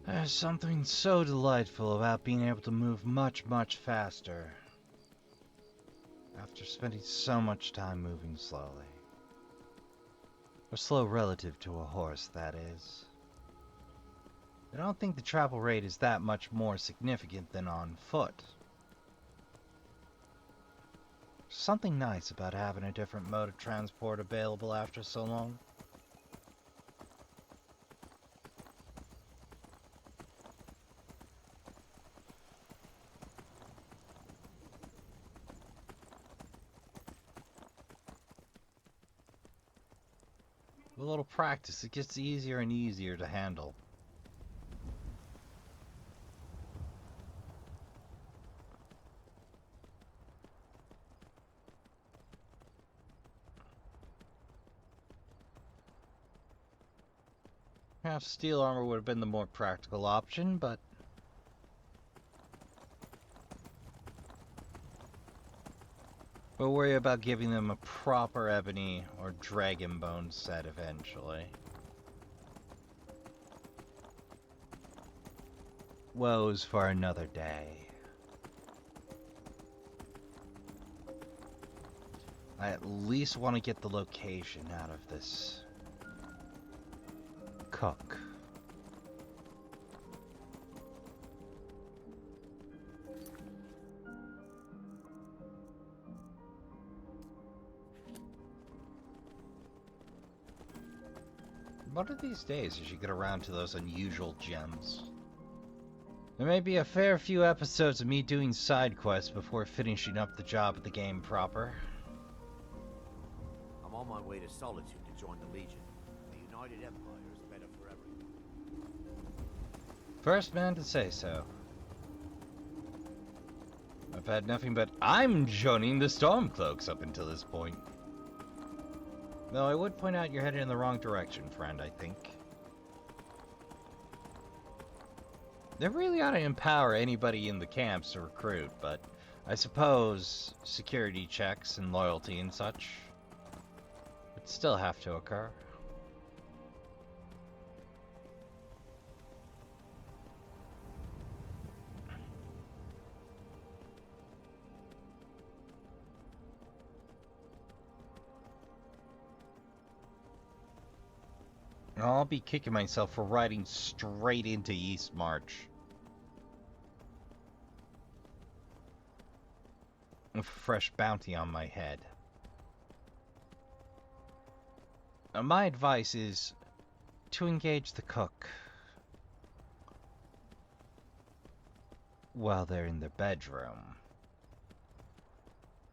There's something so delightful about being able to move much, much faster. After spending so much time moving slowly. Or slow relative to a horse, that is. I don't think the travel rate is that much more significant than on foot. Something nice about having a different mode of transport available after so long. With a little practice, it gets easier and easier to handle. Half steel armor would have been the more practical option, but we'll worry about giving them a proper ebony or dragon bone set eventually. Woes for another day. I at least want to get the location out of this cook. One of these days, as you get around to those unusual gems, there may be a fair few episodes of me doing side quests before finishing up the job of the game proper. I'm on my way to Solitude to join the Legion. The United Empire is better for everyone. First man to say so. I've had nothing but I'm joining the Stormcloaks up until this point. Though I would point out you're headed in the wrong direction, friend, I think. They really ought to empower anybody in the camps to recruit, but I suppose security checks and loyalty and such would still have to occur. I'll be kicking myself for riding straight into East March. A fresh bounty on my head. My advice is to engage the cook while they're in their bedroom.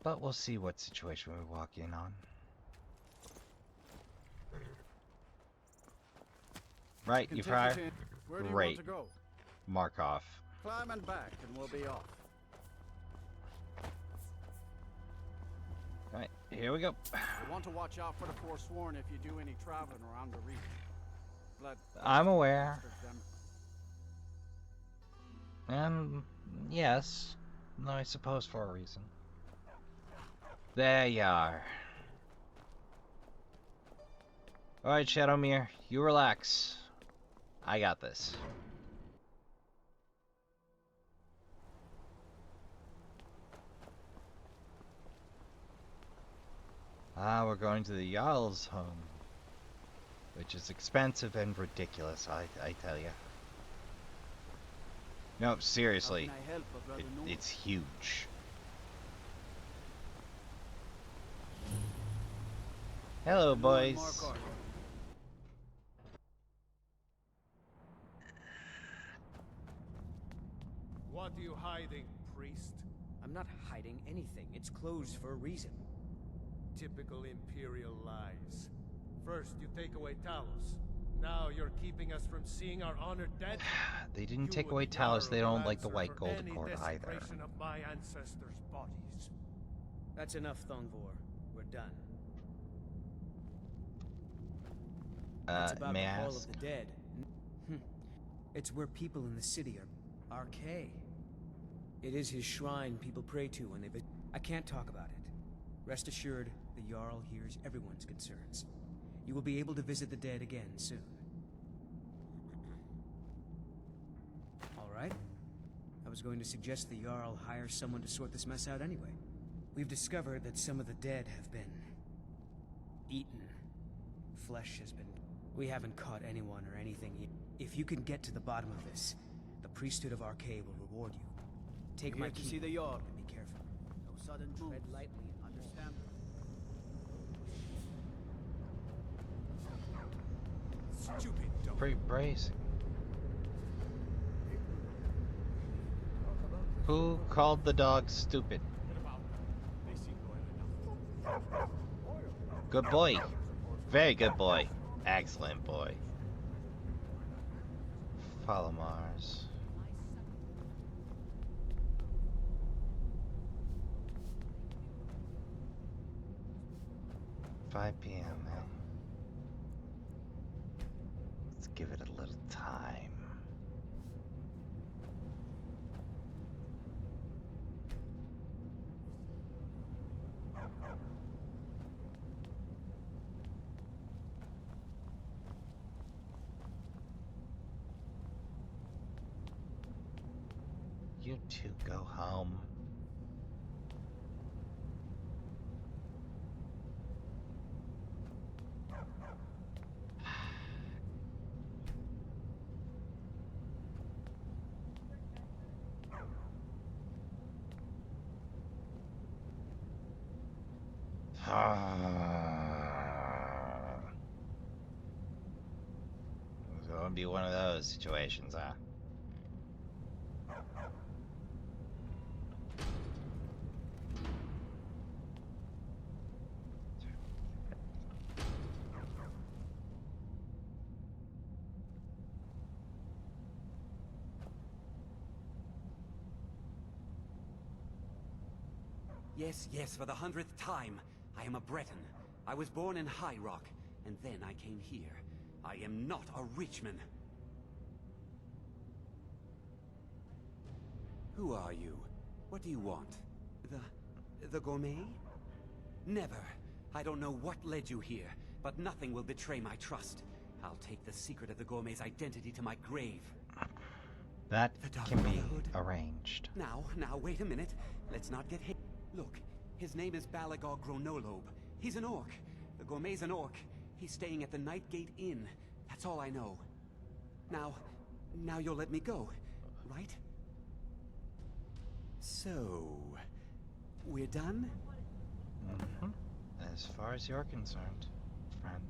But we'll see what situation we walk in on. Right, you fire? Where do you Great. want to go? Mark off. Climb and back, and we'll be off. Alright, here we go. You want to watch out for the Forsworn if you do any traveling around the region. Blood. I'm aware. Them. And yes, no, I suppose for a reason. There you are. Alright, Shadowmere, you relax. I got this. Ah, we're going to the Jarl's home. Which is expensive and ridiculous, I tell you. No, seriously. It's huge. Hello, boys. What are you hiding, priest? I'm not hiding anything. It's closed for a reason. Typical Imperial lies. First, you take away Talos. Now you're keeping us from seeing our honored dead. They didn't take away Talos. They don't like the White Gold Accord either. Of my ancestors' bodies. That's enough, Thongvor. We're done. It's about may the I Hall ask? of the Dead. It's where people in the city are archaic. It is his shrine people pray to when they visit. I can't talk about it. Rest assured, the Jarl hears everyone's concerns. You will be able to visit the dead again soon. All right? I was going to suggest the Jarl hire someone to sort this mess out anyway. We've discovered that some of the dead have been eaten. Flesh has been... We haven't caught anyone or anything yet. If you can get to the bottom of this, the priesthood of Arcade will reward you. Take my key to see the Jarl. and be careful. No sudden Tread moves. lightly and understand. Stupid dog. Pretty bracing. Who called the dog stupid? Good boy. Very good boy. Excellent boy. Follow Mars. "5 p.m., man. Let's give it a little time." You two go home. It's gonna be one of those situations, huh? Yes, yes, for the 100th time. I am a Breton. I was born in High Rock, and then I came here. I am not a Richman. Who are you? What do you want? The gourmet? Never. I don't know what led you here, but nothing will betray my trust. I'll take the secret of the gourmet's identity to my grave. That can be arranged. Now, wait a minute. Let's not get hit. Look, his name is Balagog Gronolobe. He's an orc. The gourmet's an orc. He's staying at the Nightgate Inn. That's all I know. Now you'll let me go, right? So, we're done? Mm-hmm. As far as you're concerned, friend.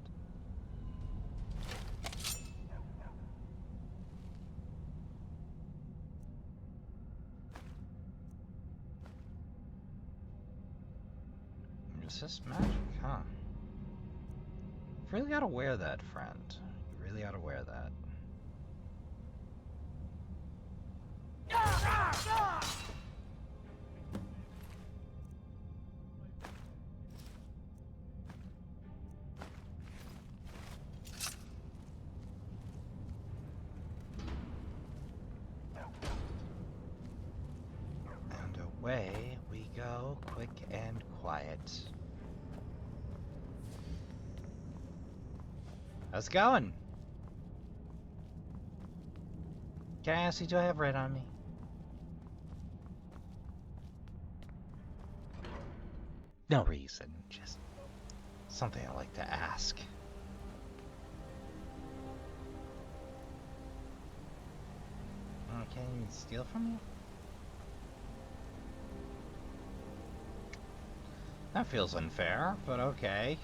Is this magic, huh? You really gotta wear that, friend. You really gotta wear that. And away we go, quick and quiet. How's it going? Can I ask you, do I have red on me? No reason, just something I like to ask. I can't even steal from you? That feels unfair, but okay.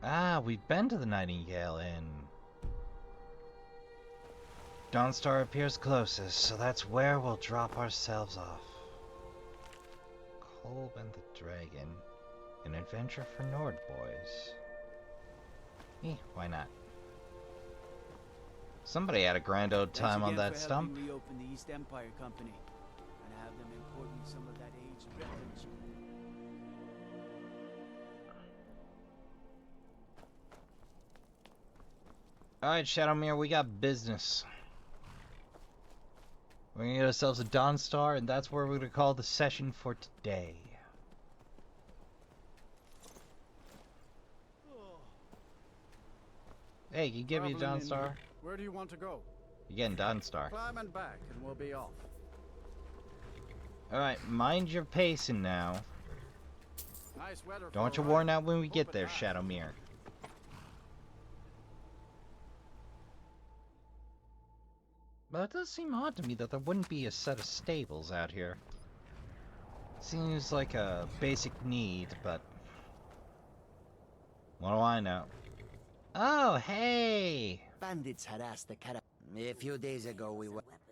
Ah, we've been to the Nightingale Inn. Dawnstar appears closest, so that's where we'll drop ourselves off. Kolb and the Dragon. An adventure for Nord boys. Why not? Somebody had a grand old time on that stump. Reopen the East Empire Company and have them import me some of that aged beverage. Alright, Shadowmere, we got business. We're gonna get ourselves a Dawnstar, and that's where we're gonna call the session for today. Hey, can you give me a Dawnstar? Where do you want to go? You're getting Dawnstar. Climb and back, and we'll be off. Alright, mind your pacing now. Nice weather. Don't want you worn out when we get there, Shadowmere. But it does seem odd to me that there wouldn't be a set of stables out here. Seems like a basic need, but... what do I know? Oh, hey! Bandits harassed the caravan. A few days ago,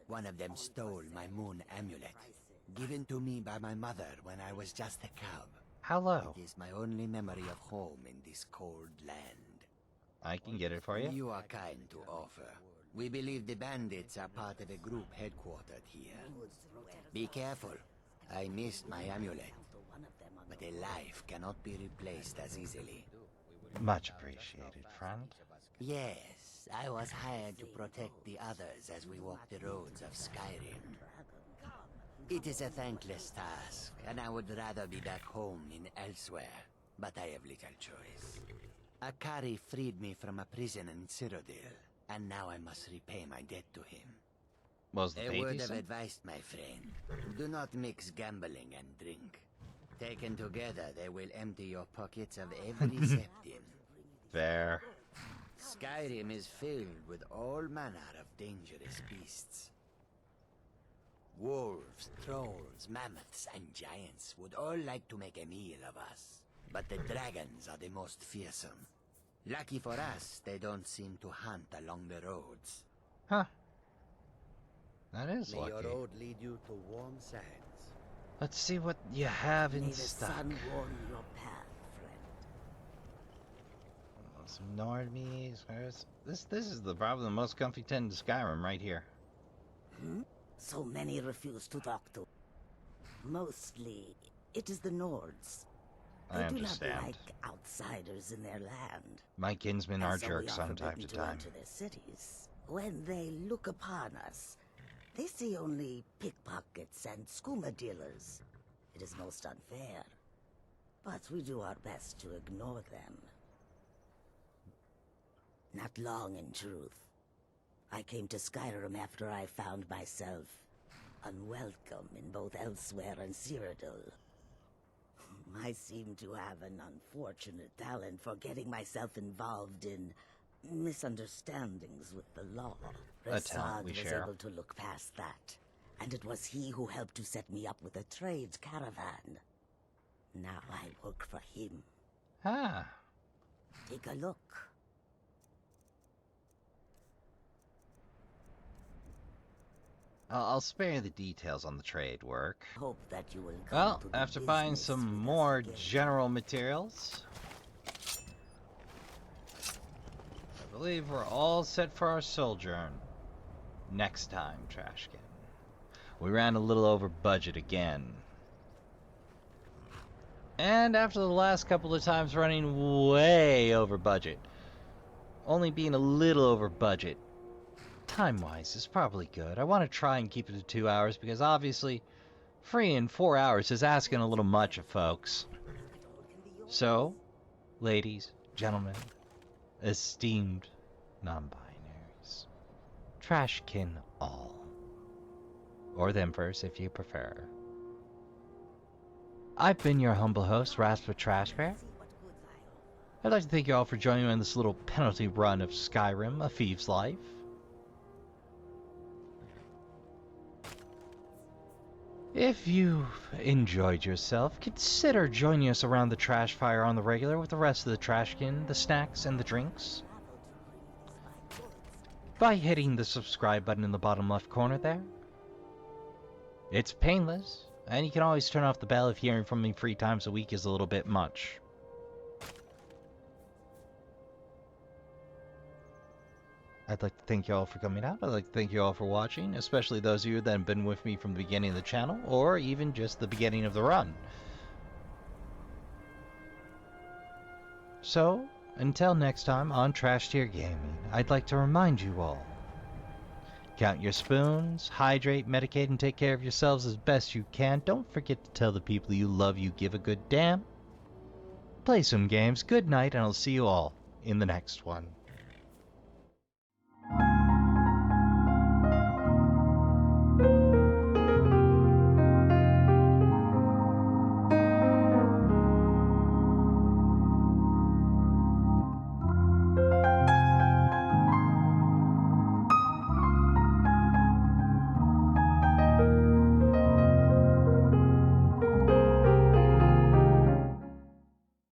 one of them stole my moon amulet, given to me by my mother when I was just a cub. Hello. It is my only memory of home in this cold land. I can get it for you. You are kind to offer. We believe the bandits are part of a group headquartered here. Be careful. I missed my amulet, but a life cannot be replaced as easily. Much appreciated, friend. Yes, I was hired to protect the others as we walk the roads of Skyrim. It is a thankless task, and I would rather be back home in elsewhere, but I have little choice. Akari freed me from a prison in Cyrodiil, and now I must repay my debt to him. Was the a word of decent? advice, my friend. Do not mix gambling and drink. Taken together, they will empty your pockets of every septim. Fair. Skyrim is filled with all manner of dangerous beasts. Wolves, trolls, mammoths, and giants would all like to make a meal of us. But the dragons are the most fearsome. Lucky for us, they don't seem to hunt along the roads. Huh. That is May lucky. your road lead you to warm sands. Let's see what you have in May the stock. sun warm your path, friend. Some Normies. This is probably the most comfy tent in Skyrim right here. So many refuse to talk to. Mostly, it is the Nords. I They understand. do not like outsiders in their land. My kinsmen are And so we jerks are from time to forbidden time. enter their cities. When they look upon us, they see only pickpockets and skooma dealers. It is most unfair. But we do our best to ignore them. Not long, in truth. I came to Skyrim after I found myself unwelcome in both Elsewhere and Cyrodiil. I seem to have an unfortunate talent for getting myself involved in misunderstandings with the law. A talent we was share. able to look past that, and it was he who helped to set me up with a trade caravan. Now I work for him. Ah. Take a look. I'll spare you the details on the trade work. Hope that you will come Well, to the after buying business some with us more again. general materials, I believe we're all set for our sojourn. Next time, Trashkin. We ran a little over budget again. And after the last couple of times running way over budget, only being a little over budget, time-wise is probably good. I want to try and keep it to 2 hours because obviously free in 4 hours is asking a little much of folks. So, ladies, gentlemen, esteemed non-binaries, Trashkin all, or the Emperors if you prefer. I've been your humble host, Raspa Trashbear. I'd like to thank you all for joining me on this little penalty run of Skyrim, A Thief's Life. If you've enjoyed yourself, consider joining us around the trash fire on the regular with the rest of the Trashkin, the snacks, and the drinks by hitting the subscribe button in the bottom left corner there. It's painless, and you can always turn off the bell if hearing from me 3 times a week is a little bit much. I'd like to thank you all for coming out. I'd like to thank you all for watching, especially those of you that have been with me from the beginning of the channel, or even just the beginning of the run. So, until next time on Trash Tier Gaming, I'd like to remind you all, count your spoons, hydrate, medicate, and take care of yourselves as best you can. Don't forget to tell the people you love you give a good damn. Play some games, good night, and I'll see you all in the next one.